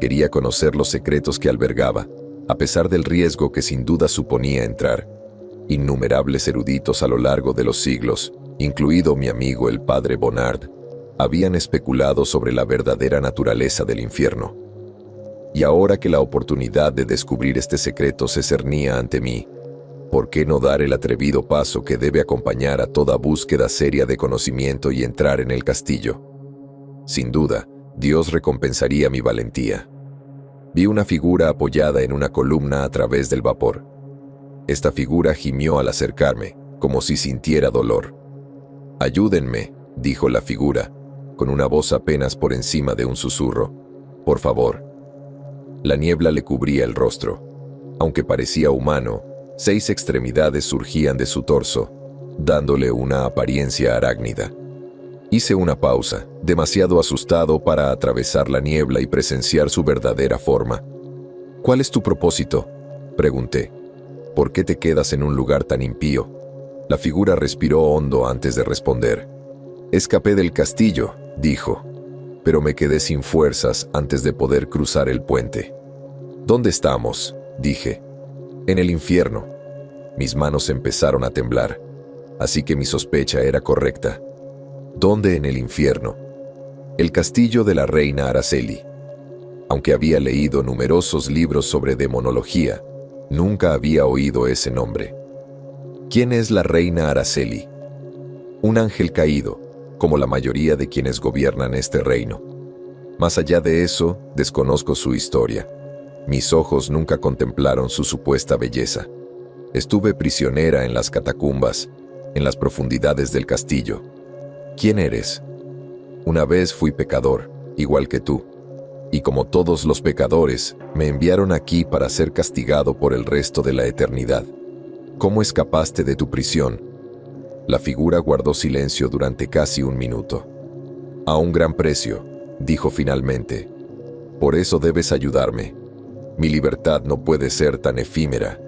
Quería conocer los secretos que albergaba, a pesar del riesgo que sin duda suponía entrar. Innumerables eruditos a lo largo de los siglos, incluido mi amigo el padre Bonnard, habían especulado sobre la verdadera naturaleza del infierno. Y ahora que la oportunidad de descubrir este secreto se cernía ante mí, ¿por qué no dar el atrevido paso que debe acompañar a toda búsqueda seria de conocimiento y entrar en el castillo? Sin duda, Dios recompensaría mi valentía. Vi una figura apoyada en una columna a través del vapor. Esta figura gimió al acercarme, como si sintiera dolor. «Ayúdenme», dijo la figura, con una voz apenas por encima de un susurro. «Por favor». La niebla le cubría el rostro. Aunque parecía humano, 6 extremidades surgían de su torso, dándole una apariencia arácnida. Hice una pausa, demasiado asustado para atravesar la niebla y presenciar su verdadera forma. «¿Cuál es tu propósito?», pregunté. «¿Por qué te quedas en un lugar tan impío?». La figura respiró hondo antes de responder. «Escapé del castillo», dijo, «pero me quedé sin fuerzas antes de poder cruzar el puente». «¿Dónde estamos?», dije. «En el infierno». Mis manos empezaron a temblar, así que mi sospecha era correcta. ¿Dónde en el infierno? El castillo de la reina Araceli. Aunque había leído numerosos libros sobre demonología, nunca había oído ese nombre. ¿Quién es la reina Araceli? Un ángel caído, como la mayoría de quienes gobiernan este reino. Más allá de eso, desconozco su historia. Mis ojos nunca contemplaron su supuesta belleza. Estuve prisionera en las catacumbas, en las profundidades del castillo. ¿Quién eres? Una vez fui pecador, igual que tú. Y como todos los pecadores, me enviaron aquí para ser castigado por el resto de la eternidad. ¿Cómo escapaste de tu prisión? La figura guardó silencio durante casi un minuto. A un gran precio, dijo finalmente. Por eso debes ayudarme. Mi libertad no puede ser tan efímera.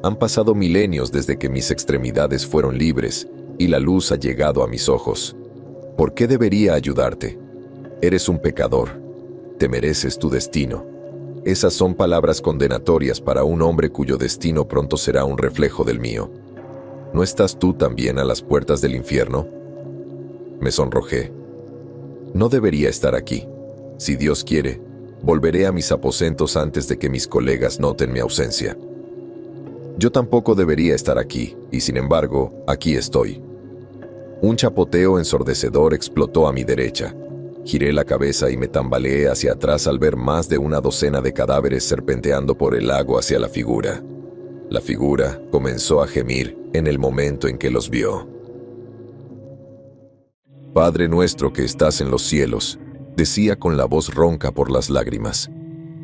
Han pasado milenios desde que mis extremidades fueron libres y la luz ha llegado a mis ojos. ¿Por qué debería ayudarte? Eres un pecador. Te mereces tu destino. Esas son palabras condenatorias para un hombre cuyo destino pronto será un reflejo del mío. ¿No estás tú también a las puertas del infierno? Me sonrojé. No debería estar aquí. Si Dios quiere, volveré a mis aposentos antes de que mis colegas noten mi ausencia. Yo tampoco debería estar aquí, y sin embargo, aquí estoy. Un chapoteo ensordecedor explotó a mi derecha. Giré la cabeza y me tambaleé hacia atrás al ver más de una docena de cadáveres serpenteando por el lago hacia la figura. La figura comenzó a gemir en el momento en que los vio. «Padre nuestro que estás en los cielos», decía con la voz ronca por las lágrimas.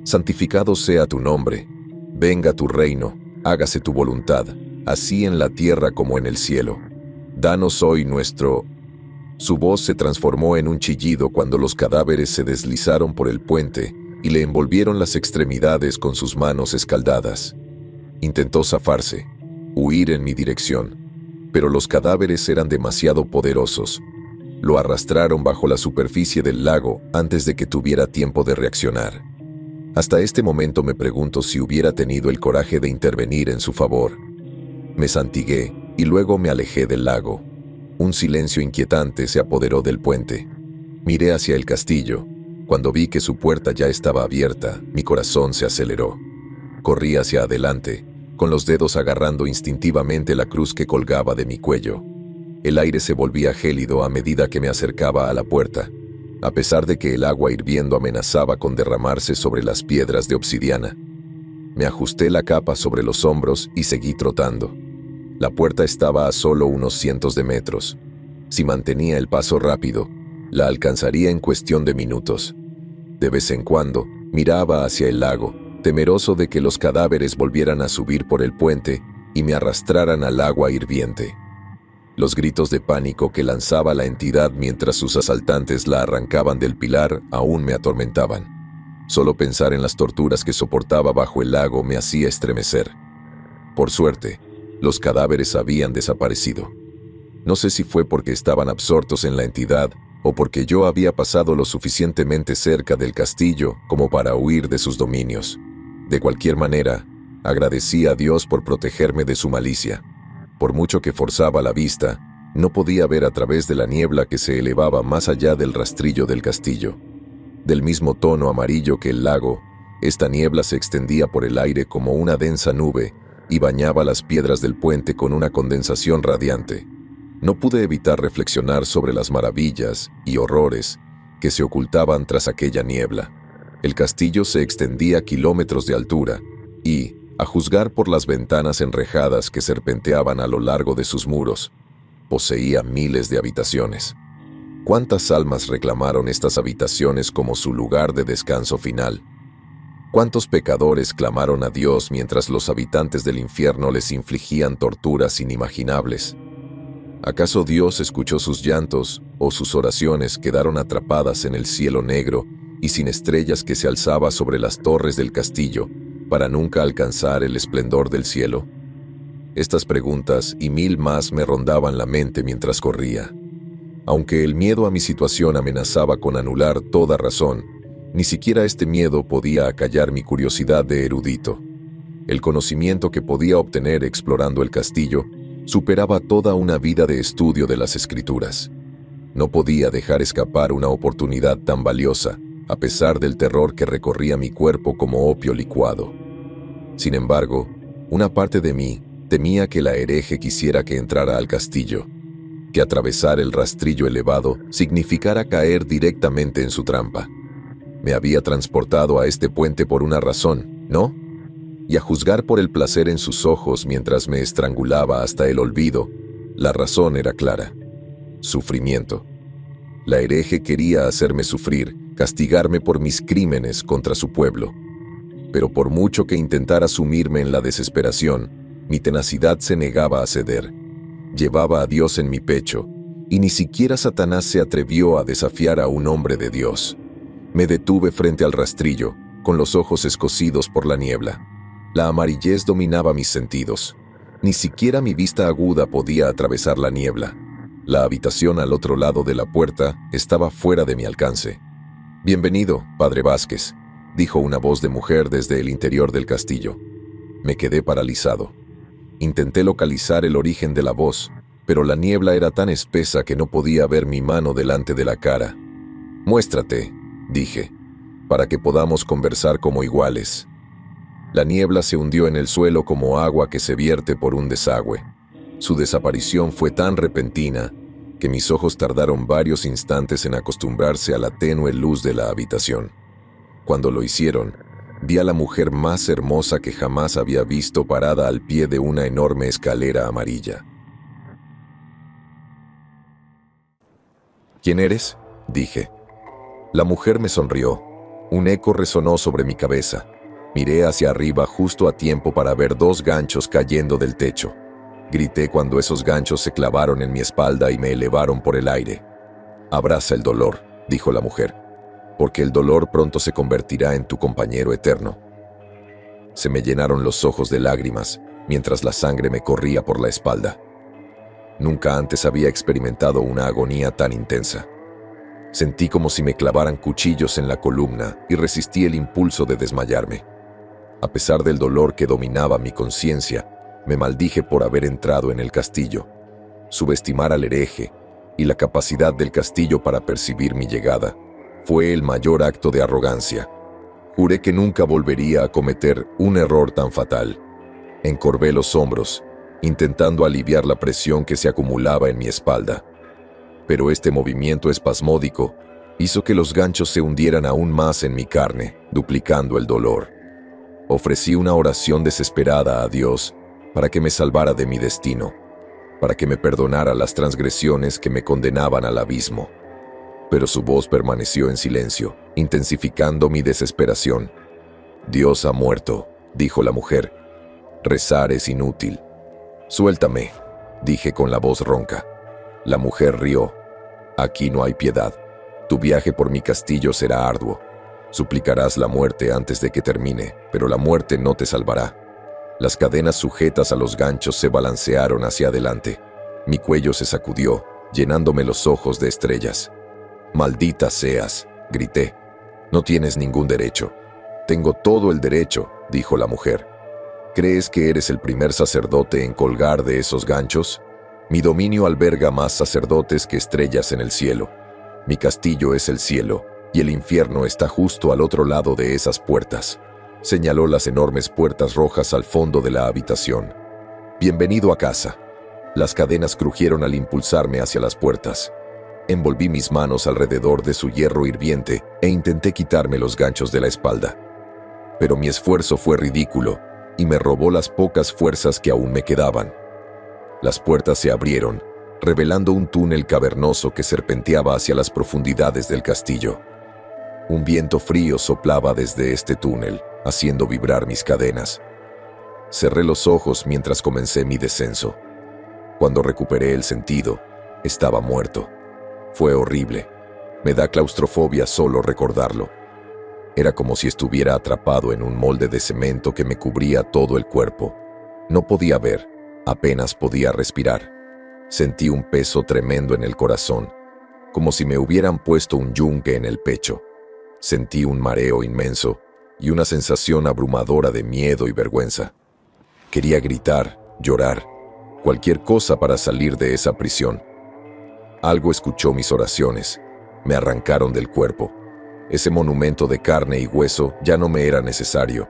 «Santificado sea tu nombre. Venga tu reino, hágase tu voluntad, así en la tierra como en el cielo. Danos hoy nuestro...». Su voz se transformó en un chillido cuando los cadáveres se deslizaron por el puente y le envolvieron las extremidades con sus manos escaldadas. Intentó zafarse, huir en mi dirección, pero los cadáveres eran demasiado poderosos. Lo arrastraron bajo la superficie del lago antes de que tuviera tiempo de reaccionar. Hasta este momento me pregunto si hubiera tenido el coraje de intervenir en su favor. Me santigué y luego me alejé del lago. Un silencio inquietante se apoderó del puente. Miré hacia el castillo. Cuando vi que su puerta ya estaba abierta, mi corazón se aceleró. Corrí hacia adelante, con los dedos agarrando instintivamente la cruz que colgaba de mi cuello. El aire se volvía gélido a medida que me acercaba a la puerta, a pesar de que el agua hirviendo amenazaba con derramarse sobre las piedras de obsidiana. Me ajusté la capa sobre los hombros y seguí trotando. La puerta estaba a solo unos cientos de metros. Si mantenía el paso rápido, la alcanzaría en cuestión de minutos. De vez en cuando, miraba hacia el lago, temeroso de que los cadáveres volvieran a subir por el puente y me arrastraran al agua hirviente. Los gritos de pánico que lanzaba la entidad mientras sus asaltantes la arrancaban del pilar aún me atormentaban. Solo pensar en las torturas que soportaba bajo el lago me hacía estremecer. Por suerte, los cadáveres habían desaparecido. No sé si fue porque estaban absortos en la entidad o porque yo había pasado lo suficientemente cerca del castillo como para huir de sus dominios. De cualquier manera, agradecí a Dios por protegerme de su malicia. Por mucho que forzaba la vista, no podía ver a través de la niebla que se elevaba más allá del rastrillo del castillo. Del mismo tono amarillo que el lago, esta niebla se extendía por el aire como una densa nube y bañaba las piedras del puente con una condensación radiante. No pude evitar reflexionar sobre las maravillas y horrores que se ocultaban tras aquella niebla. El castillo se extendía kilómetros de altura y, a juzgar por las ventanas enrejadas que serpenteaban a lo largo de sus muros, poseía miles de habitaciones. ¿Cuántas almas reclamaron estas habitaciones como su lugar de descanso final? ¿Cuántos pecadores clamaron a Dios mientras los habitantes del infierno les infligían torturas inimaginables? ¿Acaso Dios escuchó sus llantos o sus oraciones quedaron atrapadas en el cielo negro y sin estrellas que se alzaba sobre las torres del castillo para nunca alcanzar el esplendor del cielo? Estas preguntas y mil más me rondaban la mente mientras corría. Aunque el miedo a mi situación amenazaba con anular toda razón, ni siquiera este miedo podía acallar mi curiosidad de erudito. El conocimiento que podía obtener explorando el castillo superaba toda una vida de estudio de las escrituras. No podía dejar escapar una oportunidad tan valiosa, a pesar del terror que recorría mi cuerpo como opio licuado. Sin embargo, una parte de mí temía que la hereje quisiera que entrara al castillo, que atravesar el rastrillo elevado significara caer directamente en su trampa. Me había transportado a este puente por una razón, ¿no? Y a juzgar por el placer en sus ojos mientras me estrangulaba hasta el olvido, la razón era clara: sufrimiento. La hereje quería hacerme sufrir, castigarme por mis crímenes contra su pueblo. Pero por mucho que intentara sumirme en la desesperación, mi tenacidad se negaba a ceder. Llevaba a Dios en mi pecho, y ni siquiera Satanás se atrevió a desafiar a un hombre de Dios. Me detuve frente al rastrillo, con los ojos escocidos por la niebla. La amarillez dominaba mis sentidos. Ni siquiera mi vista aguda podía atravesar la niebla. La habitación al otro lado de la puerta estaba fuera de mi alcance. «Bienvenido, Padre Vázquez», dijo una voz de mujer desde el interior del castillo. Me quedé paralizado. Intenté localizar el origen de la voz, pero la niebla era tan espesa que no podía ver mi mano delante de la cara. «Muéstrate», dije, «para que podamos conversar como iguales». La niebla se hundió en el suelo como agua que se vierte por un desagüe. Su desaparición fue tan repentina que mis ojos tardaron varios instantes en acostumbrarse a la tenue luz de la habitación. Cuando lo hicieron, vi a la mujer más hermosa que jamás había visto parada al pie de una enorme escalera amarilla. «¿Quién eres?», dije. La mujer me sonrió. Un eco resonó sobre mi cabeza. Miré hacia arriba justo a tiempo para ver 2 ganchos cayendo del techo. Grité cuando esos ganchos se clavaron en mi espalda y me elevaron por el aire. «Abraza el dolor», dijo la mujer, «porque el dolor pronto se convertirá en tu compañero eterno». Se me llenaron los ojos de lágrimas mientras la sangre me corría por la espalda. Nunca antes había experimentado una agonía tan intensa. Sentí como si me clavaran cuchillos en la columna y resistí el impulso de desmayarme. A pesar del dolor que dominaba mi conciencia, me maldije por haber entrado en el castillo. Subestimar al hereje y la capacidad del castillo para percibir mi llegada fue el mayor acto de arrogancia. Juré que nunca volvería a cometer un error tan fatal. Encorvé los hombros, intentando aliviar la presión que se acumulaba en mi espalda. Pero este movimiento espasmódico hizo que los ganchos se hundieran aún más en mi carne, duplicando el dolor. Ofrecí una oración desesperada a Dios para que me salvara de mi destino, para que me perdonara las transgresiones que me condenaban al abismo. Pero su voz permaneció en silencio, intensificando mi desesperación. «Dios ha muerto», dijo la mujer. «Rezar es inútil». «Suéltame», dije con la voz ronca. La mujer rió. «Aquí no hay piedad. Tu viaje por mi castillo será arduo. Suplicarás la muerte antes de que termine, pero la muerte no te salvará». Las cadenas sujetas a los ganchos se balancearon hacia adelante. Mi cuello se sacudió, llenándome los ojos de estrellas. «Maldita seas», grité. «No tienes ningún derecho». «Tengo todo el derecho», dijo la mujer. «¿Crees que eres el primer sacerdote en colgar de esos ganchos? Mi dominio alberga más sacerdotes que estrellas en el cielo. Mi castillo es el cielo, y el infierno está justo al otro lado de esas puertas». Señaló las enormes puertas rojas al fondo de la habitación. «Bienvenido a casa». Las cadenas crujieron al impulsarme hacia las puertas. Envolví mis manos alrededor de su hierro hirviente e intenté quitarme los ganchos de la espalda. Pero mi esfuerzo fue ridículo y me robó las pocas fuerzas que aún me quedaban. Las puertas se abrieron, revelando un túnel cavernoso que serpenteaba hacia las profundidades del castillo. Un viento frío soplaba desde este túnel, haciendo vibrar mis cadenas. Cerré los ojos mientras comencé mi descenso. Cuando recuperé el sentido, estaba muerto. Fue horrible. Me da claustrofobia solo recordarlo. Era como si estuviera atrapado en un molde de cemento que me cubría todo el cuerpo. No podía ver, apenas podía respirar. Sentí un peso tremendo en el corazón, como si me hubieran puesto un yunque en el pecho. Sentí un mareo inmenso y una sensación abrumadora de miedo y vergüenza. Quería gritar, llorar, cualquier cosa para salir de esa prisión. Algo escuchó mis oraciones. Me arrancaron del cuerpo. Ese monumento de carne y hueso ya no me era necesario.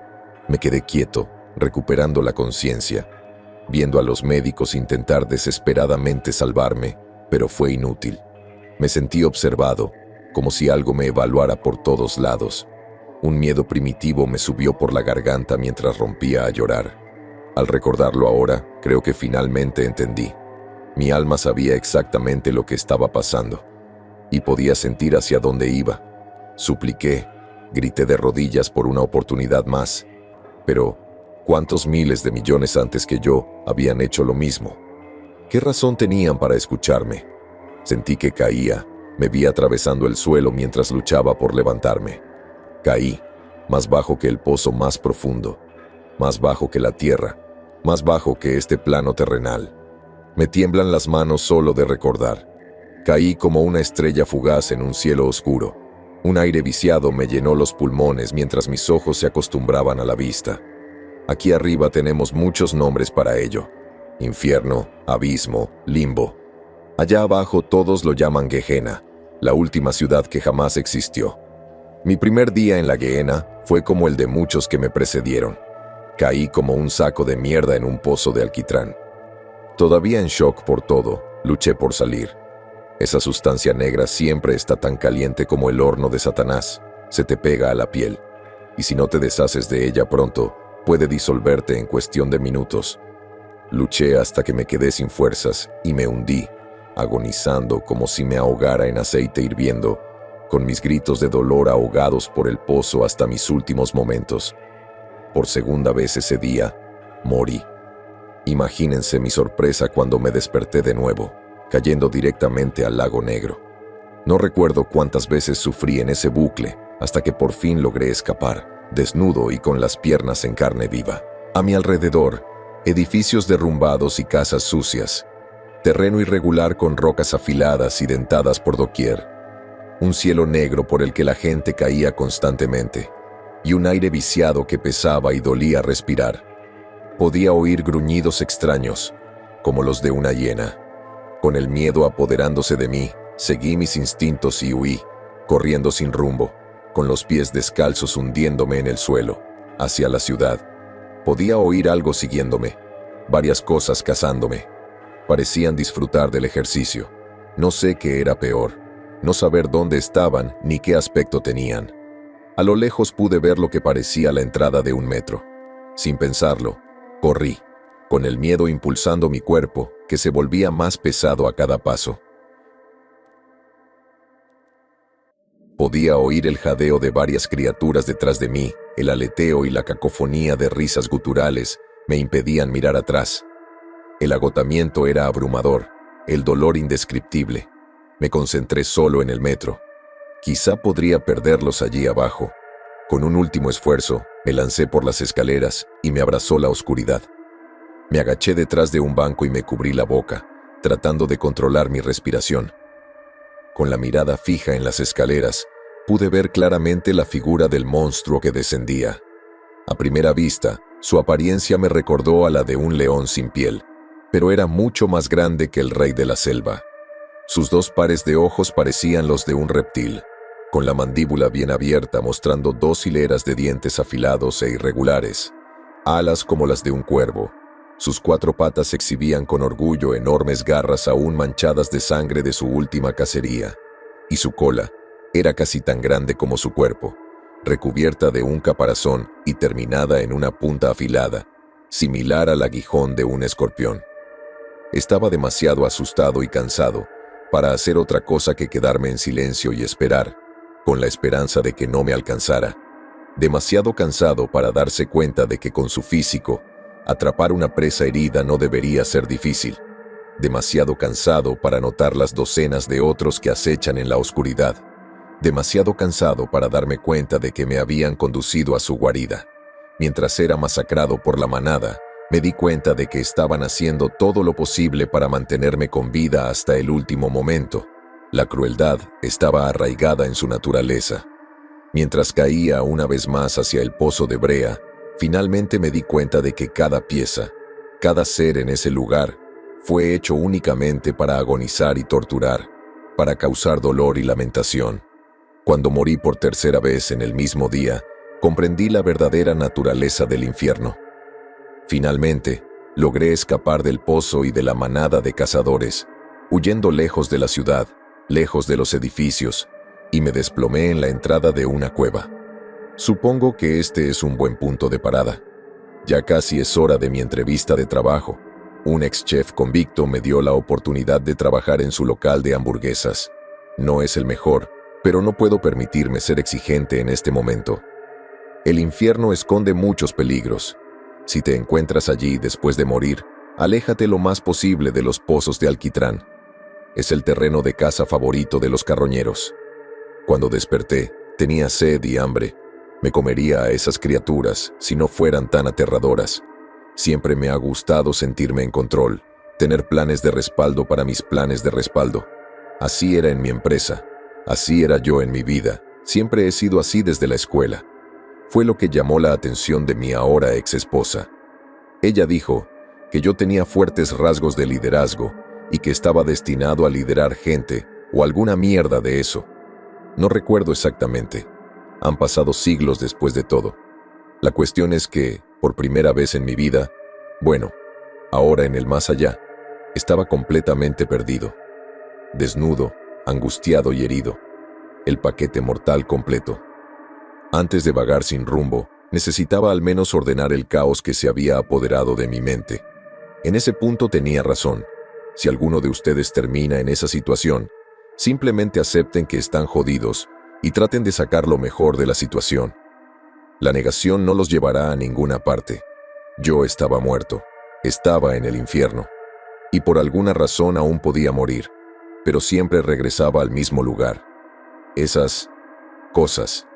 Me quedé quieto, recuperando la conciencia, viendo a los médicos intentar desesperadamente salvarme, pero fue inútil. Me sentí observado, como si algo me evaluara por todos lados. Un miedo primitivo me subió por la garganta mientras rompía a llorar. Al recordarlo ahora, creo que finalmente entendí. Mi alma sabía exactamente lo que estaba pasando, y podía sentir hacia dónde iba. Supliqué, grité de rodillas por una oportunidad más, pero ¿cuántos miles de millones antes que yo habían hecho lo mismo? ¿Qué razón tenían para escucharme? Sentí que caía, me vi atravesando el suelo mientras luchaba por levantarme. Caí, más bajo que el pozo más profundo, más bajo que la tierra, más bajo que este plano terrenal. Me tiemblan las manos solo de recordar. Caí como una estrella fugaz en un cielo oscuro. Un aire viciado me llenó los pulmones mientras mis ojos se acostumbraban a la vista. Aquí arriba tenemos muchos nombres para ello: infierno, abismo, limbo. Allá abajo todos lo llaman Gehenna, la última ciudad que jamás existió. Mi primer día en la Gehenna fue como el de muchos que me precedieron. Caí como un saco de mierda en un pozo de alquitrán. Todavía en shock por todo, luché por salir. Esa sustancia negra siempre está tan caliente como el horno de Satanás. Se te pega a la piel, y si no te deshaces de ella pronto, puede disolverte en cuestión de minutos. Luché hasta que me quedé sin fuerzas y me hundí, agonizando como si me ahogara en aceite hirviendo, con mis gritos de dolor ahogados por el pozo hasta mis últimos momentos. Por segunda vez ese día, morí. Imagínense mi sorpresa cuando me desperté de nuevo, cayendo directamente al lago negro. No recuerdo cuántas veces sufrí en ese bucle hasta que por fin logré escapar, desnudo y con las piernas en carne viva. A mi alrededor, edificios derrumbados y casas sucias, terreno irregular con rocas afiladas y dentadas por doquier, un cielo negro por el que la gente caía constantemente, y un aire viciado que pesaba y dolía respirar. Podía oír gruñidos extraños, como los de una hiena. Con el miedo apoderándose de mí, seguí mis instintos y huí, corriendo sin rumbo, con los pies descalzos hundiéndome en el suelo, hacia la ciudad. Podía oír algo siguiéndome, varias cosas cazándome. Parecían disfrutar del ejercicio. No sé qué era peor, no saber dónde estaban ni qué aspecto tenían. A lo lejos pude ver lo que parecía la entrada de un metro. Sin pensarlo, corrí, con el miedo impulsando mi cuerpo, que se volvía más pesado a cada paso. Podía oír el jadeo de varias criaturas detrás de mí, el aleteo y la cacofonía de risas guturales me impedían mirar atrás. El agotamiento era abrumador, el dolor indescriptible. Me concentré solo en el metro. Quizá podría perderlos allí abajo. Con un último esfuerzo, me lancé por las escaleras y me abrazó la oscuridad. Me agaché detrás de un banco y me cubrí la boca, tratando de controlar mi respiración. Con la mirada fija en las escaleras, pude ver claramente la figura del monstruo que descendía. A primera vista, su apariencia me recordó a la de un león sin piel, pero era mucho más grande que el rey de la selva. Sus dos pares de ojos parecían los de un reptil, con la mandíbula bien abierta mostrando dos hileras de dientes afilados e irregulares, alas como las de un cuervo. Sus cuatro patas exhibían con orgullo enormes garras aún manchadas de sangre de su última cacería, y su cola era casi tan grande como su cuerpo, recubierta de un caparazón y terminada en una punta afilada, similar al aguijón de un escorpión. Estaba demasiado asustado y cansado para hacer otra cosa que quedarme en silencio y esperar, con la esperanza de que no me alcanzara. Demasiado cansado para darse cuenta de que con su físico, atrapar una presa herida no debería ser difícil. demasiado cansado para notar las docenas de otros que acechan en la oscuridad, demasiado cansado para darme cuenta de que me habían conducido a su guarida. Mientras era masacrado por la manada, me di cuenta de que estaban haciendo todo lo posible para mantenerme con vida hasta el último momento. La crueldad estaba arraigada en su naturaleza. Mientras caía una vez más hacia el pozo de brea, finalmente me di cuenta de que cada pieza, cada ser en ese lugar, fue hecho únicamente para agonizar y torturar, para causar dolor y lamentación. Cuando morí por tercera vez en el mismo día, comprendí la verdadera naturaleza del infierno. Finalmente, logré escapar del pozo y de la manada de cazadores, huyendo lejos de la ciudad, lejos de los edificios, y me desplomé en la entrada de una cueva. Supongo que este es un buen punto de parada. Ya casi es hora de mi entrevista de trabajo. Un ex chef convicto me dio la oportunidad de trabajar en su local de hamburguesas. No es el mejor, pero no puedo permitirme ser exigente en este momento. El infierno esconde muchos peligros. Si te encuentras allí después de morir, aléjate lo más posible de los pozos de alquitrán. Es el terreno de caza favorito de los carroñeros. Cuando desperté, tenía sed y hambre. Me comería a esas criaturas si no fueran tan aterradoras. Siempre me ha gustado sentirme en control, tener planes de respaldo para mis planes de respaldo. Así era en mi empresa, así era yo en mi vida. Siempre he sido así desde la escuela. Fue lo que llamó la atención de mi ahora ex esposa. Ella dijo que yo tenía fuertes rasgos de liderazgo y que estaba destinado a liderar gente o alguna mierda de eso. No recuerdo exactamente. Han pasado siglos después de todo. La cuestión es que, por primera vez en mi vida, bueno, ahora en el más allá, estaba completamente perdido. Desnudo, angustiado y herido. El paquete mortal completo. Antes de vagar sin rumbo, necesitaba al menos ordenar el caos que se había apoderado de mi mente. En ese punto tenía razón. Si alguno de ustedes termina en esa situación, simplemente acepten que están jodidos y traten de sacar lo mejor de la situación. La negación no los llevará a ninguna parte. Yo estaba muerto, estaba en el infierno, y por alguna razón aún podía morir, pero siempre regresaba al mismo lugar. Esas cosas,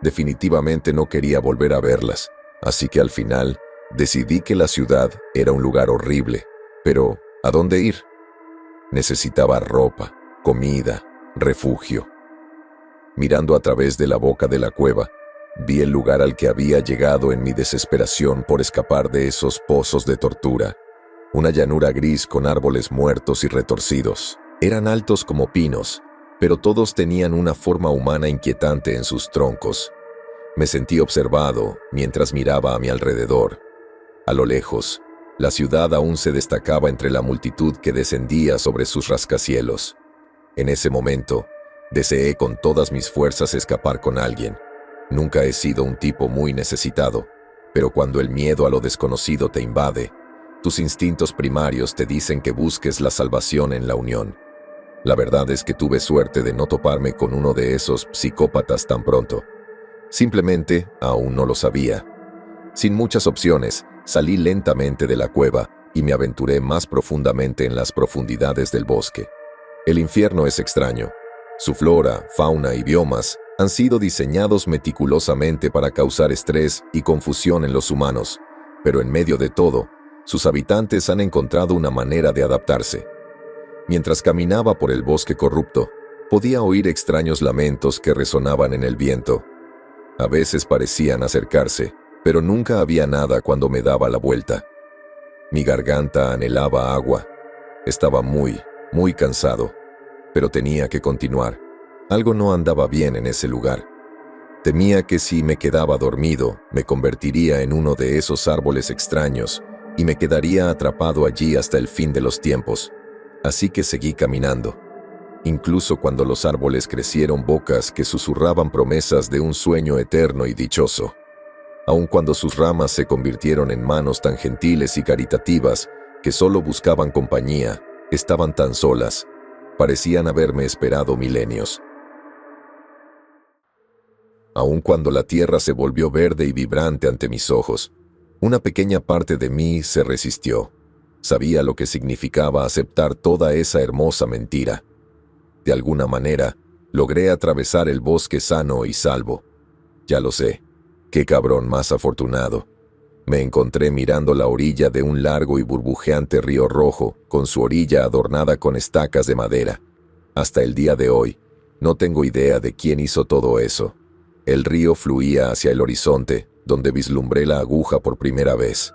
definitivamente no quería volver a verlas, así que al final decidí que la ciudad era un lugar horrible, pero ¿a dónde ir? Necesitaba ropa, comida, refugio. Mirando a través de la boca de la cueva, vi el lugar al que había llegado en mi desesperación por escapar de esos pozos de tortura. Una llanura gris con árboles muertos y retorcidos. Eran altos como pinos, pero todos tenían una forma humana inquietante en sus troncos. Me sentí observado mientras miraba a mi alrededor. A lo lejos, la ciudad aún se destacaba entre la multitud que descendía sobre sus rascacielos. En ese momento, deseé con todas mis fuerzas escapar con alguien. Nunca he sido un tipo muy necesitado, pero cuando el miedo a lo desconocido te invade, tus instintos primarios te dicen que busques la salvación en la unión. La verdad es que tuve suerte de no toparme con uno de esos psicópatas tan pronto. Simplemente aún no lo sabía. Sin muchas opciones, salí lentamente de la cueva y me aventuré más profundamente en las profundidades del bosque. El infierno es extraño. Su flora, fauna y biomas han sido diseñados meticulosamente para causar estrés y confusión en los humanos, pero en medio de todo, sus habitantes han encontrado una manera de adaptarse. Mientras caminaba por el bosque corrupto, podía oír extraños lamentos que resonaban en el viento. A veces parecían acercarse, pero nunca había nada cuando me daba la vuelta. Mi garganta anhelaba agua. Estaba muy cansado, pero tenía que continuar. Algo no andaba bien en ese lugar. Temía que si me quedaba dormido, me convertiría en uno de esos árboles extraños y me quedaría atrapado allí hasta el fin de los tiempos. Así que seguí caminando. Incluso cuando los árboles crecieron bocas que susurraban promesas de un sueño eterno y dichoso. Aun cuando sus ramas se convirtieron en manos tan gentiles y caritativas que solo buscaban compañía, estaban tan solas, parecían haberme esperado milenios. Aun cuando la tierra se volvió verde y vibrante ante mis ojos, una pequeña parte de mí se resistió. Sabía lo que significaba aceptar toda esa hermosa mentira. De alguna manera, logré atravesar el bosque sano y salvo. Ya lo sé, qué cabrón más afortunado. Me encontré mirando la orilla de un largo y burbujeante río rojo, con su orilla adornada con estacas de madera. Hasta el día de hoy, no tengo idea de quién hizo todo eso. El río fluía hacia el horizonte, donde vislumbré la aguja por primera vez.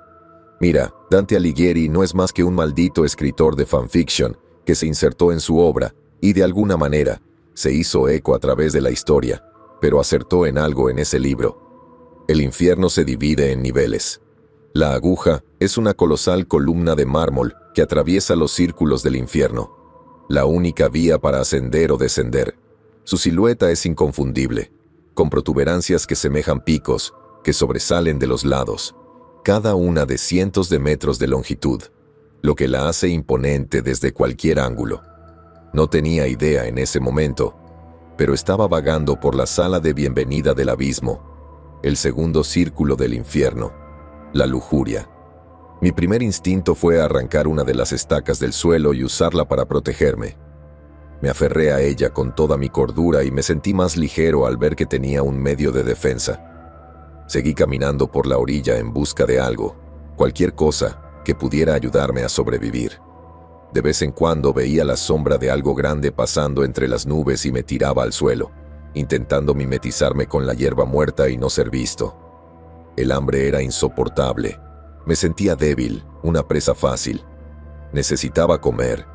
Mira, Dante Alighieri no es más que un maldito escritor de fanfiction que se insertó en su obra y de alguna manera se hizo eco a través de la historia, pero acertó en algo en ese libro. El infierno se divide en niveles. La aguja es una colosal columna de mármol que atraviesa los círculos del infierno, la única vía para ascender o descender. Su silueta es inconfundible, con protuberancias que semejan picos que sobresalen de los lados, cada una de cientos de metros de longitud, lo que la hace imponente desde cualquier ángulo. No tenía idea en ese momento, pero estaba vagando por la sala de bienvenida del abismo, el segundo círculo del infierno, la lujuria. Mi primer instinto fue arrancar una de las estacas del suelo y usarla para protegerme. Me aferré a ella con toda mi cordura y me sentí más ligero al ver que tenía un medio de defensa. Seguí caminando por la orilla en busca de algo, cualquier cosa que pudiera ayudarme a sobrevivir. De vez en cuando veía la sombra de algo grande pasando entre las nubes y me tiraba al suelo, intentando mimetizarme con la hierba muerta y no ser visto. El hambre era insoportable. Me sentía débil, una presa fácil. Necesitaba comer.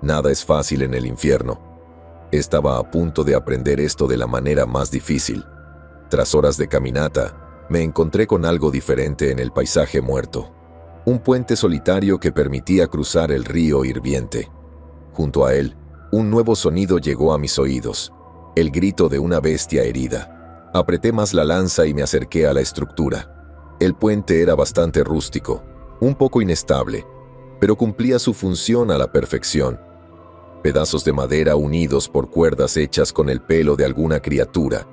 Nada es fácil en el infierno. Estaba a punto de aprender esto de la manera más difícil. Tras horas de caminata, me encontré con algo diferente en el paisaje muerto. Un puente solitario que permitía cruzar el río hirviente. Junto a él, un nuevo sonido llegó a mis oídos, el grito de una bestia herida. Apreté más la lanza y me acerqué a la estructura. El puente era bastante rústico, un poco inestable, pero cumplía su función a la perfección. Pedazos de madera unidos por cuerdas hechas con el pelo de alguna criatura.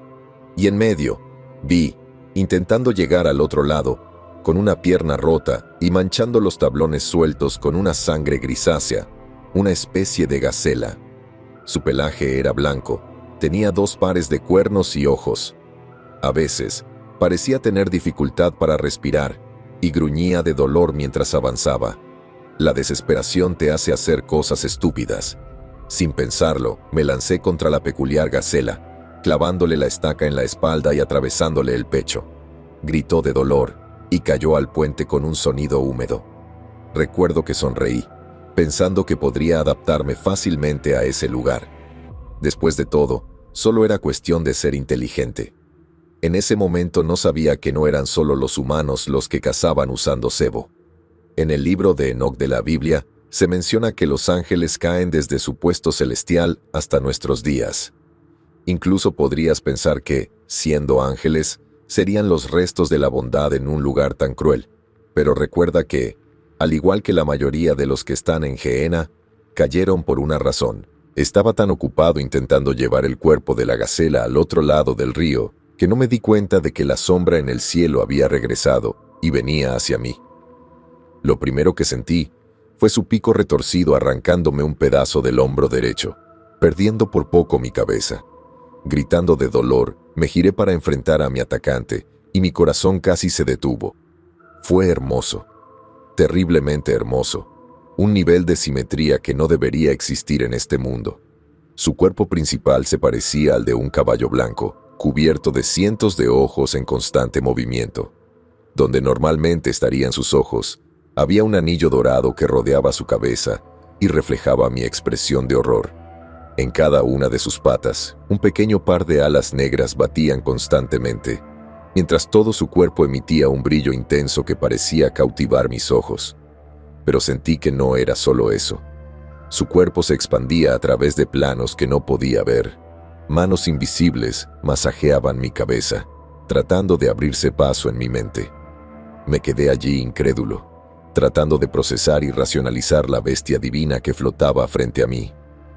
Y en medio, vi, intentando llegar al otro lado, con una pierna rota y manchando los tablones sueltos con una sangre grisácea, una especie de gacela. Su pelaje era blanco, tenía 2 pares de cuernos y ojos. A veces, parecía tener dificultad para respirar y gruñía de dolor mientras avanzaba. La desesperación te hace hacer cosas estúpidas. Sin pensarlo, me lancé contra la peculiar gacela, clavándole la estaca en la espalda y atravesándole el pecho. Gritó de dolor y cayó al puente con un sonido húmedo. Recuerdo que sonreí, pensando que podría adaptarme fácilmente a ese lugar. Después de todo, solo era cuestión de ser inteligente. En ese momento no sabía que no eran solo los humanos los que cazaban usando cebo. En el libro de Enoc de la Biblia, se menciona que los ángeles caen desde su puesto celestial hasta nuestros días. Incluso podrías pensar que, siendo ángeles, serían los restos de la bondad en un lugar tan cruel. Pero recuerda que, al igual que la mayoría de los que están en Gehenna, cayeron por una razón. Estaba tan ocupado intentando llevar el cuerpo de la gacela al otro lado del río, que no me di cuenta de que la sombra en el cielo había regresado y venía hacia mí. Lo primero que sentí fue su pico retorcido arrancándome un pedazo del hombro derecho, perdiendo por poco mi cabeza. Gritando de dolor, me giré para enfrentar a mi atacante y mi corazón casi se detuvo. Fue hermoso, terriblemente hermoso, un nivel de simetría que no debería existir en este mundo. Su cuerpo principal se parecía al de un caballo blanco, cubierto de cientos de ojos en constante movimiento. Donde normalmente estarían sus ojos, había un anillo dorado que rodeaba su cabeza y reflejaba mi expresión de horror. En cada una de sus patas, un pequeño par de alas negras batían constantemente, mientras todo su cuerpo emitía un brillo intenso que parecía cautivar mis ojos. Pero sentí que no era solo eso. Su cuerpo se expandía a través de planos que no podía ver. Manos invisibles masajeaban mi cabeza, tratando de abrirse paso en mi mente. Me quedé allí incrédulo, tratando de procesar y racionalizar la bestia divina que flotaba frente a mí,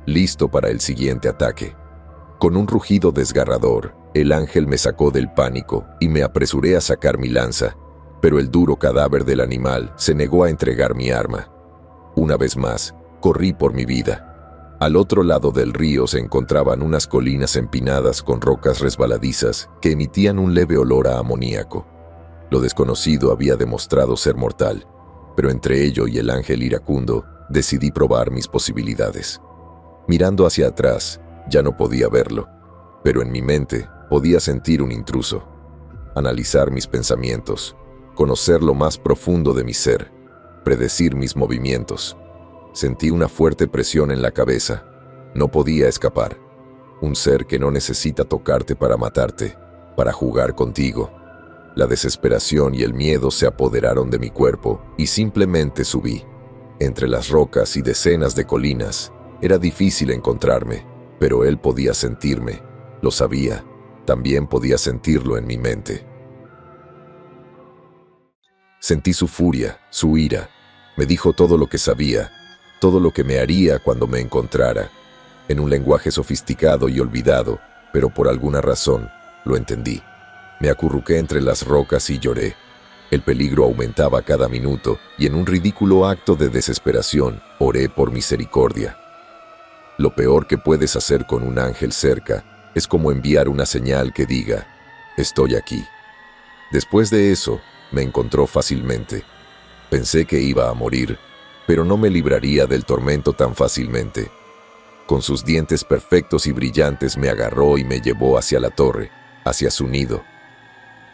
listo para el siguiente ataque. Con un rugido desgarrador, el ángel me sacó del pánico y me apresuré a sacar mi lanza, pero el duro cadáver del animal se negó a entregar mi arma. Una vez más, corrí por mi vida. Al otro lado del río se encontraban unas colinas empinadas con rocas resbaladizas que emitían un leve olor a amoníaco. Lo desconocido había demostrado ser mortal, pero entre ello y el ángel iracundo decidí probar mis posibilidades. Mirando hacia atrás, ya no podía verlo, pero en mi mente podía sentir un intruso, analizar mis pensamientos, conocer lo más profundo de mi ser, predecir mis movimientos. Sentí una fuerte presión en la cabeza. No podía escapar. Un ser que no necesita tocarte para matarte, para jugar contigo. La desesperación y el miedo se apoderaron de mi cuerpo y simplemente subí. Entre las rocas y decenas de colinas, era difícil encontrarme, pero él podía sentirme. Lo sabía. También podía sentirlo en mi mente. Sentí su furia, su ira. Me dijo todo lo que sabía, todo lo que me haría cuando me encontrara, en un lenguaje sofisticado y olvidado, pero por alguna razón lo entendí. Me acurruqué entre las rocas y lloré. El peligro aumentaba cada minuto y en un ridículo acto de desesperación oré por misericordia. Lo peor que puedes hacer con un ángel cerca es como enviar una señal que diga, estoy aquí. Después de eso, me encontró fácilmente. Pensé que iba a morir, pero no me libraría del tormento tan fácilmente. Con sus dientes perfectos y brillantes me agarró y me llevó hacia la torre, hacia su nido.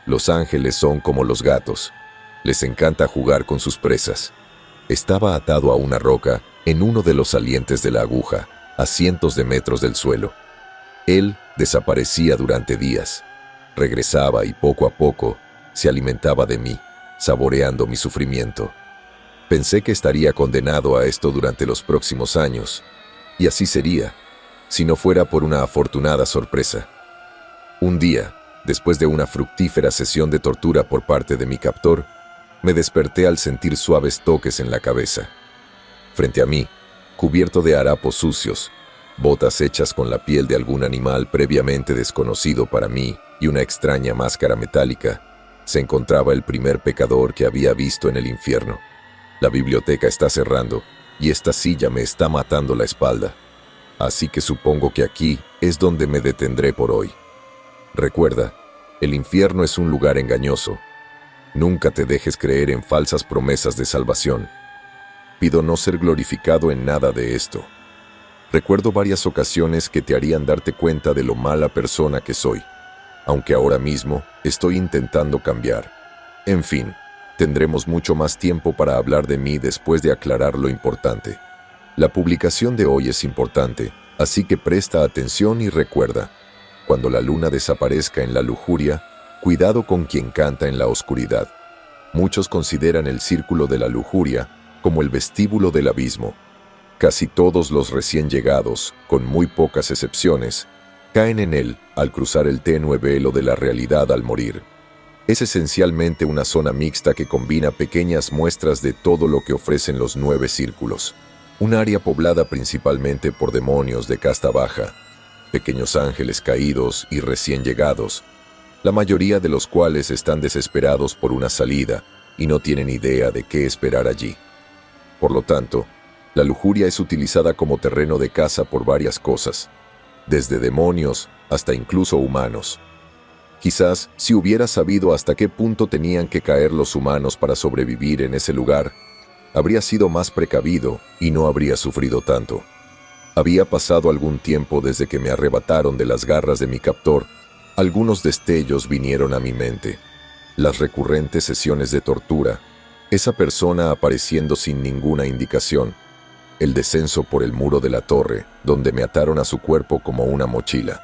Los ángeles son como los gatos. Les encanta jugar con sus presas. Estaba atado a una roca en uno de los salientes de la aguja, a cientos de metros del suelo. Él desaparecía durante días. Regresaba y poco a poco se alimentaba de mí, saboreando mi sufrimiento. Pensé que estaría condenado a esto durante los próximos años, y así sería, si no fuera por una afortunada sorpresa. Un día, después de una fructífera sesión de tortura por parte de mi captor, me desperté al sentir suaves toques en la cabeza. Frente a mí, cubierto de harapos sucios, botas hechas con la piel de algún animal previamente desconocido para mí y una extraña máscara metálica, se encontraba el primer pecador que había visto en el infierno. La biblioteca está cerrando y esta silla me está matando la espalda, así que supongo que aquí es donde me detendré por hoy. Recuerda, el infierno es un lugar engañoso. Nunca te dejes creer en falsas promesas de salvación. Pido no ser glorificado en nada de esto. Recuerdo varias ocasiones que te harían darte cuenta de lo mala persona que soy, aunque ahora mismo estoy intentando cambiar. En fin, tendremos mucho más tiempo para hablar de mí después de aclarar lo importante. La publicación de hoy es importante, así que presta atención y recuerda, cuando la luna desaparezca en la lujuria, cuidado con quien canta en la oscuridad. Muchos consideran el círculo de la lujuria como el vestíbulo del abismo. Casi todos los recién llegados, con muy pocas excepciones, caen en él al cruzar el tenue velo de la realidad al morir. Es esencialmente una zona mixta que combina pequeñas muestras de todo lo que ofrecen los 9 círculos. Un área poblada principalmente por demonios de casta baja, pequeños ángeles caídos y recién llegados, la mayoría de los cuales están desesperados por una salida y no tienen idea de qué esperar allí. Por lo tanto, la lujuria es utilizada como terreno de caza por varias cosas, desde demonios hasta incluso humanos. Quizás, si hubiera sabido hasta qué punto tenían que caer los humanos para sobrevivir en ese lugar, habría sido más precavido y no habría sufrido tanto. Había pasado algún tiempo desde que me arrebataron de las garras de mi captor. Algunos destellos vinieron a mi mente. Las recurrentes sesiones de tortura, esa persona apareciendo sin ninguna indicación, el descenso por el muro de la torre, donde me ataron a su cuerpo como una mochila.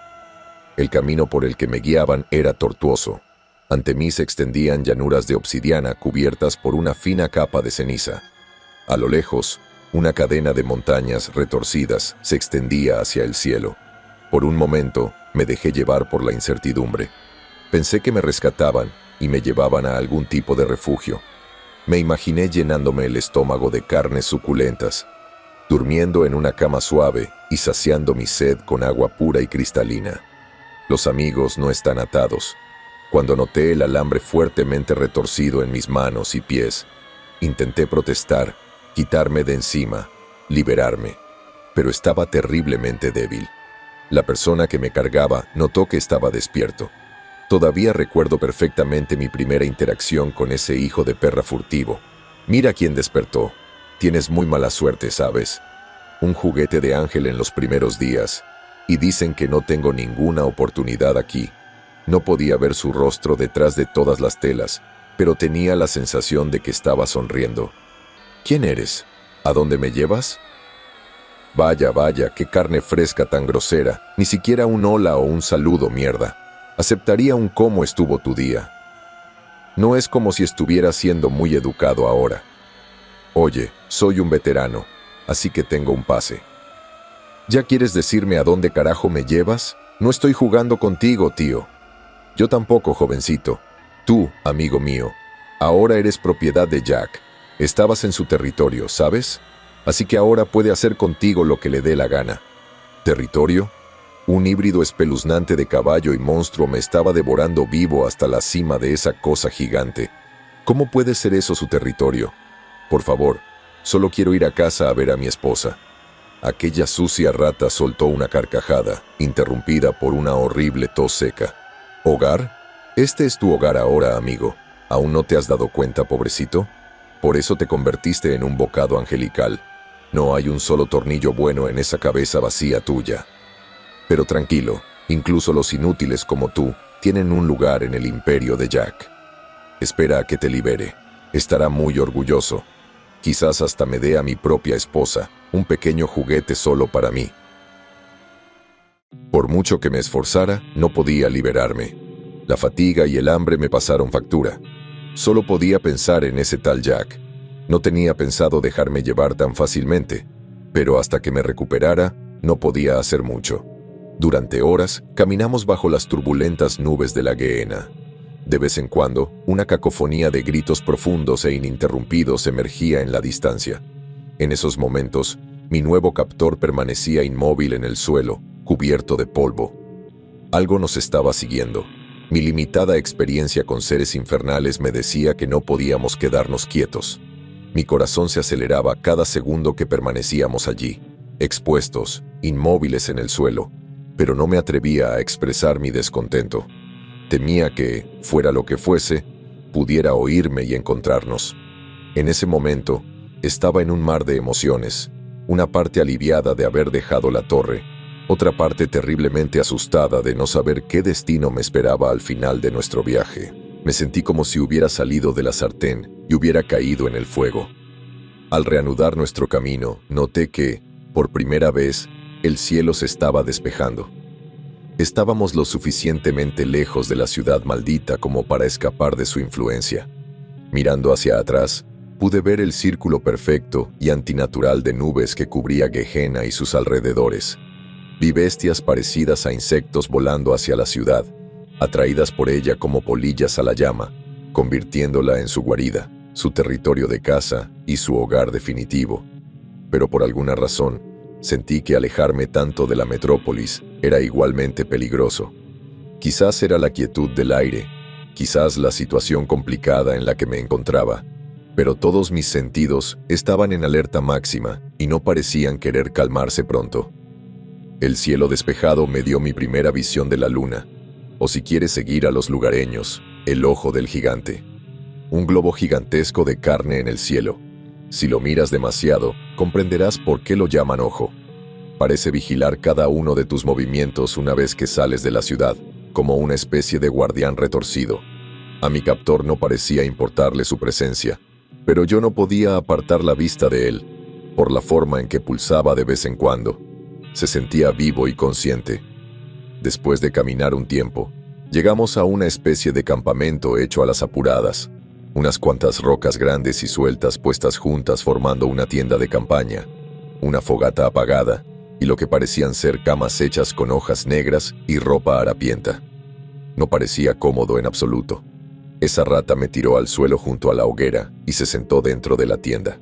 El camino por el que me guiaban era tortuoso. Ante mí se extendían llanuras de obsidiana cubiertas por una fina capa de ceniza. A lo lejos, una cadena de montañas retorcidas se extendía hacia el cielo. Por un momento, me dejé llevar por la incertidumbre. Pensé que me rescataban y me llevaban a algún tipo de refugio. Me imaginé llenándome el estómago de carnes suculentas, durmiendo en una cama suave y saciando mi sed con agua pura y cristalina. Los amigos no están atados. Cuando noté el alambre fuertemente retorcido en mis manos y pies, intenté protestar, quitarme de encima, liberarme. Pero estaba terriblemente débil. La persona que me cargaba notó que estaba despierto. Todavía recuerdo perfectamente mi primera interacción con ese hijo de perra furtivo. Mira quién despertó. Tienes muy mala suerte, ¿sabes? Un juguete de ángel en los primeros días. Y dicen que no tengo ninguna oportunidad aquí. No podía ver su rostro detrás de todas las telas, pero tenía la sensación de que estaba sonriendo. ¿Quién eres? ¿A dónde me llevas? Vaya, vaya, qué carne fresca tan grosera. Ni siquiera un hola o un saludo, mierda. Aceptaría un cómo estuvo tu día. No es como si estuviera siendo muy educado ahora. Oye, soy un veterano, así que tengo un pase. ¿Ya quieres decirme a dónde carajo me llevas? No estoy jugando contigo, tío. Yo tampoco, jovencito. Tú, amigo mío, ahora eres propiedad de Jack. Estabas en su territorio, ¿sabes? Así que ahora puede hacer contigo lo que le dé la gana. ¿Territorio? Un híbrido espeluznante de caballo y monstruo me estaba devorando vivo hasta la cima de esa cosa gigante. ¿Cómo puede ser eso su territorio? Por favor, solo quiero ir a casa a ver a mi esposa. Aquella sucia rata soltó una carcajada, interrumpida por una horrible tos seca. ¿Hogar? Este es tu hogar ahora, amigo. ¿Aún no te has dado cuenta, pobrecito? Por eso te convertiste en un bocado angelical. No hay un solo tornillo bueno en esa cabeza vacía tuya. Pero tranquilo, incluso los inútiles como tú tienen un lugar en el imperio de Jack. Espera a que te libere. Estará muy orgulloso. Quizás hasta me dé a mi propia esposa, un pequeño juguete solo para mí. Por mucho que me esforzara, no podía liberarme. La fatiga y el hambre me pasaron factura. Solo podía pensar en ese tal Jack. No tenía pensado dejarme llevar tan fácilmente, pero hasta que me recuperara, no podía hacer mucho. Durante horas, caminamos bajo las turbulentas nubes de la Gehenna. De vez en cuando, una cacofonía de gritos profundos e ininterrumpidos emergía en la distancia. En esos momentos, mi nuevo captor permanecía inmóvil en el suelo, cubierto de polvo. Algo nos estaba siguiendo. Mi limitada experiencia con seres infernales me decía que no podíamos quedarnos quietos. Mi corazón se aceleraba cada segundo que permanecíamos allí, expuestos, inmóviles en el suelo, pero no me atrevía a expresar mi descontento. Temía que, fuera lo que fuese, pudiera oírme y encontrarnos. En ese momento, estaba en un mar de emociones, una parte aliviada de haber dejado la torre, otra parte terriblemente asustada de no saber qué destino me esperaba al final de nuestro viaje. Me sentí como si hubiera salido de la sartén y hubiera caído en el fuego. Al reanudar nuestro camino, noté que, por primera vez, el cielo se estaba despejando. Estábamos lo suficientemente lejos de la ciudad maldita como para escapar de su influencia. Mirando hacia atrás, pude ver el círculo perfecto y antinatural de nubes que cubría Gehenna y sus alrededores. Vi bestias parecidas a insectos volando hacia la ciudad, atraídas por ella como polillas a la llama, convirtiéndola en su guarida, su territorio de caza y su hogar definitivo. Pero por alguna razón, sentí que alejarme tanto de la metrópolis era igualmente peligroso. Quizás era la quietud del aire, quizás la situación complicada en la que me encontraba, pero todos mis sentidos estaban en alerta máxima y no parecían querer calmarse pronto. El cielo despejado me dio mi primera visión de la luna, o si quieres seguir a los lugareños, el ojo del gigante. Un globo gigantesco de carne en el cielo. Si lo miras demasiado, comprenderás por qué lo llaman ojo. Parece vigilar cada uno de tus movimientos una vez que sales de la ciudad, como una especie de guardián retorcido. A mi captor no parecía importarle su presencia, pero yo no podía apartar la vista de él, por la forma en que pulsaba de vez en cuando. Se sentía vivo y consciente. Después de caminar un tiempo, llegamos a una especie de campamento hecho a las apuradas, unas cuantas rocas grandes y sueltas puestas juntas formando una tienda de campaña, una fogata apagada y lo que parecían ser camas hechas con hojas negras y ropa harapienta. No parecía cómodo en absoluto. Esa rata me tiró al suelo junto a la hoguera y se sentó dentro de la tienda.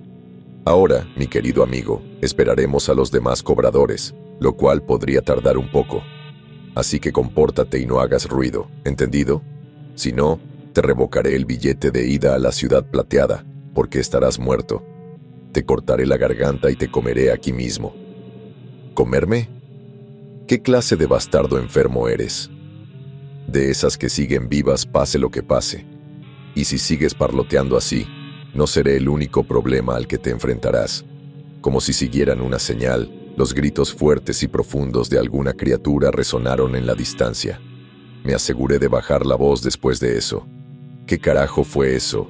Ahora, mi querido amigo, esperaremos a los demás cobradores, lo cual podría tardar un poco. Así que compórtate y no hagas ruido, ¿entendido? Si no, te revocaré el billete de ida a la ciudad plateada, porque estarás muerto. Te cortaré la garganta y te comeré aquí mismo. ¿Comerme? ¿Qué clase de bastardo enfermo eres? De esas que siguen vivas pase lo que pase. Y si sigues parloteando así, no seré el único problema al que te enfrentarás. Como si siguieran una señal, los gritos fuertes y profundos de alguna criatura resonaron en la distancia. Me aseguré de bajar la voz después de eso. ¿Qué carajo fue eso?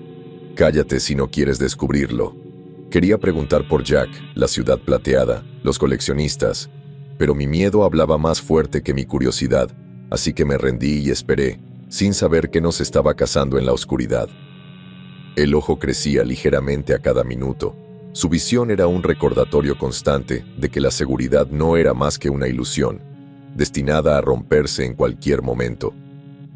Cállate si no quieres descubrirlo. Quería preguntar por Jack, la ciudad plateada, los coleccionistas, pero mi miedo hablaba más fuerte que mi curiosidad, así que me rendí y esperé, sin saber qué nos estaba cazando en la oscuridad. El ojo crecía ligeramente a cada minuto. Su visión era un recordatorio constante de que la seguridad no era más que una ilusión, destinada a romperse en cualquier momento.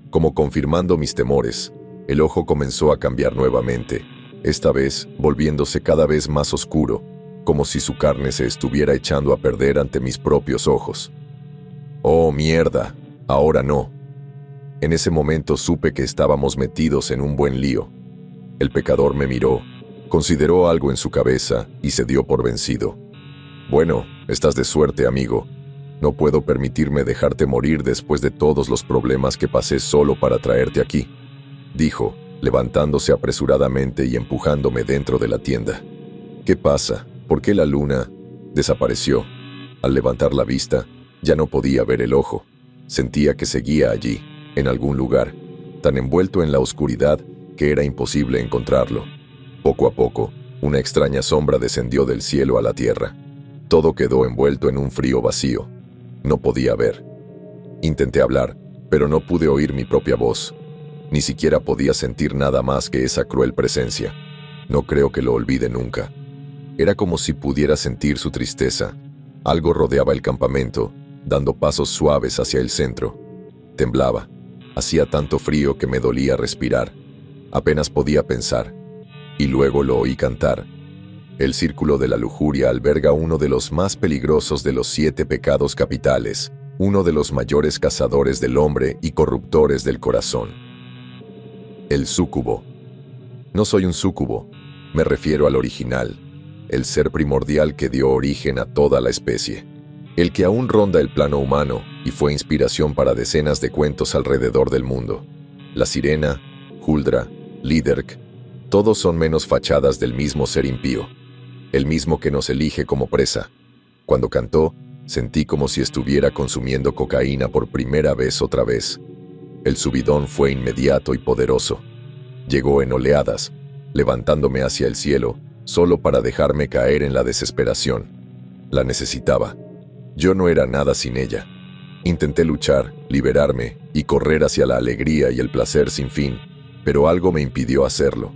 Como confirmando mis temores, el ojo comenzó a cambiar nuevamente, esta vez volviéndose cada vez más oscuro, como si su carne se estuviera echando a perder ante mis propios ojos. ¡Oh, mierda! Ahora no. En ese momento supe que estábamos metidos en un buen lío. El pecador me miró, consideró algo en su cabeza y se dio por vencido. Bueno, estás de suerte, amigo. No puedo permitirme dejarte morir después de todos los problemas que pasé solo para traerte aquí, dijo, levantándose apresuradamente y empujándome dentro de la tienda. ¿Qué pasa? ¿Por qué la luna desapareció? Al levantar la vista, ya no podía ver el ojo. Sentía que seguía allí, en algún lugar, tan envuelto en la oscuridad que era imposible encontrarlo. Poco a poco, una extraña sombra descendió del cielo a la tierra. Todo quedó envuelto en un frío vacío. No podía ver. Intenté hablar, pero no pude oír mi propia voz. Ni siquiera podía sentir nada más que esa cruel presencia. No creo que lo olvide nunca. Era como si pudiera sentir su tristeza. Algo rodeaba el campamento, dando pasos suaves hacia el centro. Temblaba. Hacía tanto frío que me dolía respirar. Apenas podía pensar. Y luego lo oí cantar. El círculo de la lujuria alberga uno de los más peligrosos de los 7 pecados capitales, uno de los mayores cazadores del hombre y corruptores del corazón. El súcubo. No soy un súcubo, me refiero al original, el ser primordial que dio origen a toda la especie, el que aún ronda el plano humano y fue inspiración para decenas de cuentos alrededor del mundo. La sirena, Huldra, Liderk, todos son menos fachadas del mismo ser impío, el mismo que nos elige como presa. Cuando cantó, sentí como si estuviera consumiendo cocaína por primera vez otra vez. El subidón fue inmediato y poderoso. Llegó en oleadas, levantándome hacia el cielo, solo para dejarme caer en la desesperación. La necesitaba. Yo no era nada sin ella. Intenté luchar, liberarme y correr hacia la alegría y el placer sin fin, pero algo me impidió hacerlo.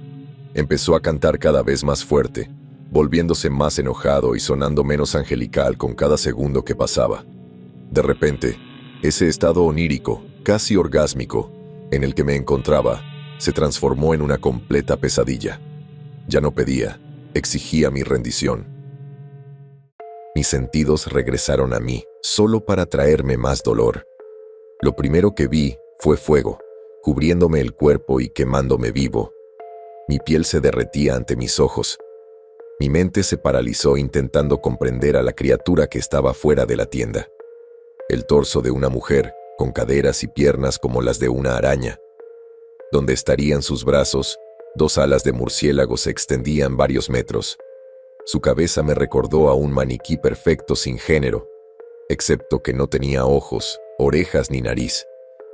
Empezó a cantar cada vez más fuerte, volviéndose más enojado y sonando menos angelical con cada segundo que pasaba. De repente, ese estado onírico, casi orgásmico, en el que me encontraba, se transformó en una completa pesadilla. Ya no pedía, exigía mi rendición. Mis sentidos regresaron a mí, solo para traerme más dolor. Lo primero que vi fue fuego, cubriéndome el cuerpo y quemándome vivo. Mi piel se derretía ante mis ojos. Mi mente se paralizó intentando comprender a la criatura que estaba fuera de la tienda. El torso de una mujer, con caderas y piernas como las de una araña. Donde estarían sus brazos, 2 alas de murciélago se extendían varios metros. Su cabeza me recordó a un maniquí perfecto sin género, excepto que no tenía ojos, orejas ni nariz,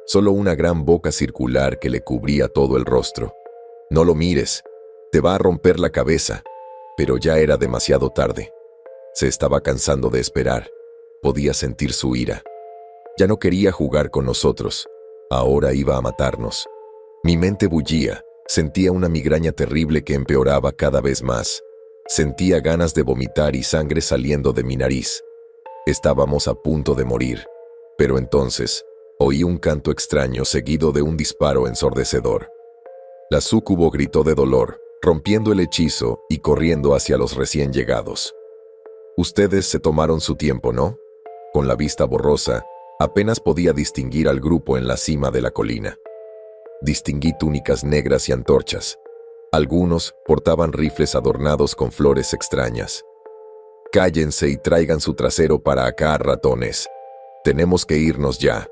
solo una gran boca circular que le cubría todo el rostro. «No lo mires, te va a romper la cabeza». Pero ya era demasiado tarde. Se estaba cansando de esperar. Podía sentir su ira. Ya no quería jugar con nosotros. Ahora iba a matarnos. Mi mente bullía. Sentía una migraña terrible que empeoraba cada vez más. Sentía ganas de vomitar y sangre saliendo de mi nariz. Estábamos a punto de morir. Pero entonces, oí un canto extraño seguido de un disparo ensordecedor. La súcubo gritó de dolor, rompiendo el hechizo y corriendo hacia los recién llegados. Ustedes se tomaron su tiempo, ¿no? Con la vista borrosa, apenas podía distinguir al grupo en la cima de la colina. Distinguí túnicas negras y antorchas. Algunos portaban rifles adornados con flores extrañas. «Cállense y traigan su trasero para acá, ratones. Tenemos que irnos ya».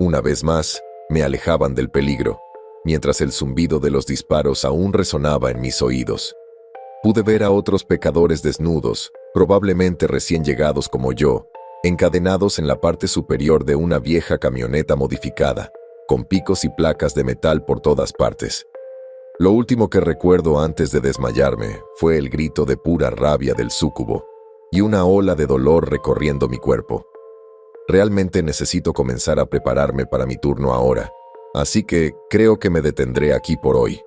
Una vez más, me alejaban del peligro, mientras el zumbido de los disparos aún resonaba en mis oídos. Pude ver a otros pecadores desnudos, probablemente recién llegados como yo, encadenados en la parte superior de una vieja camioneta modificada, con picos y placas de metal por todas partes. Lo último que recuerdo antes de desmayarme fue el grito de pura rabia del súcubo y una ola de dolor recorriendo mi cuerpo. Realmente necesito comenzar a prepararme para mi turno ahora, así que creo que me detendré aquí por hoy.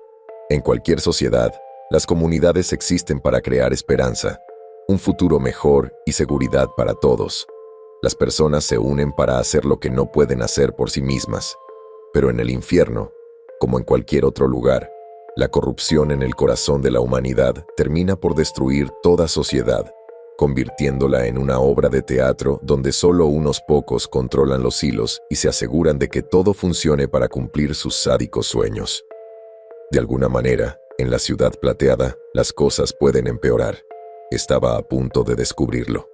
En cualquier sociedad, las comunidades existen para crear esperanza, un futuro mejor y seguridad para todos. Las personas se unen para hacer lo que no pueden hacer por sí mismas. Pero en el infierno, como en cualquier otro lugar, la corrupción en el corazón de la humanidad termina por destruir toda sociedad, convirtiéndola en una obra de teatro donde solo unos pocos controlan los hilos y se aseguran de que todo funcione para cumplir sus sádicos sueños. De alguna manera, en la ciudad plateada, las cosas pueden empeorar. Estaba a punto de descubrirlo.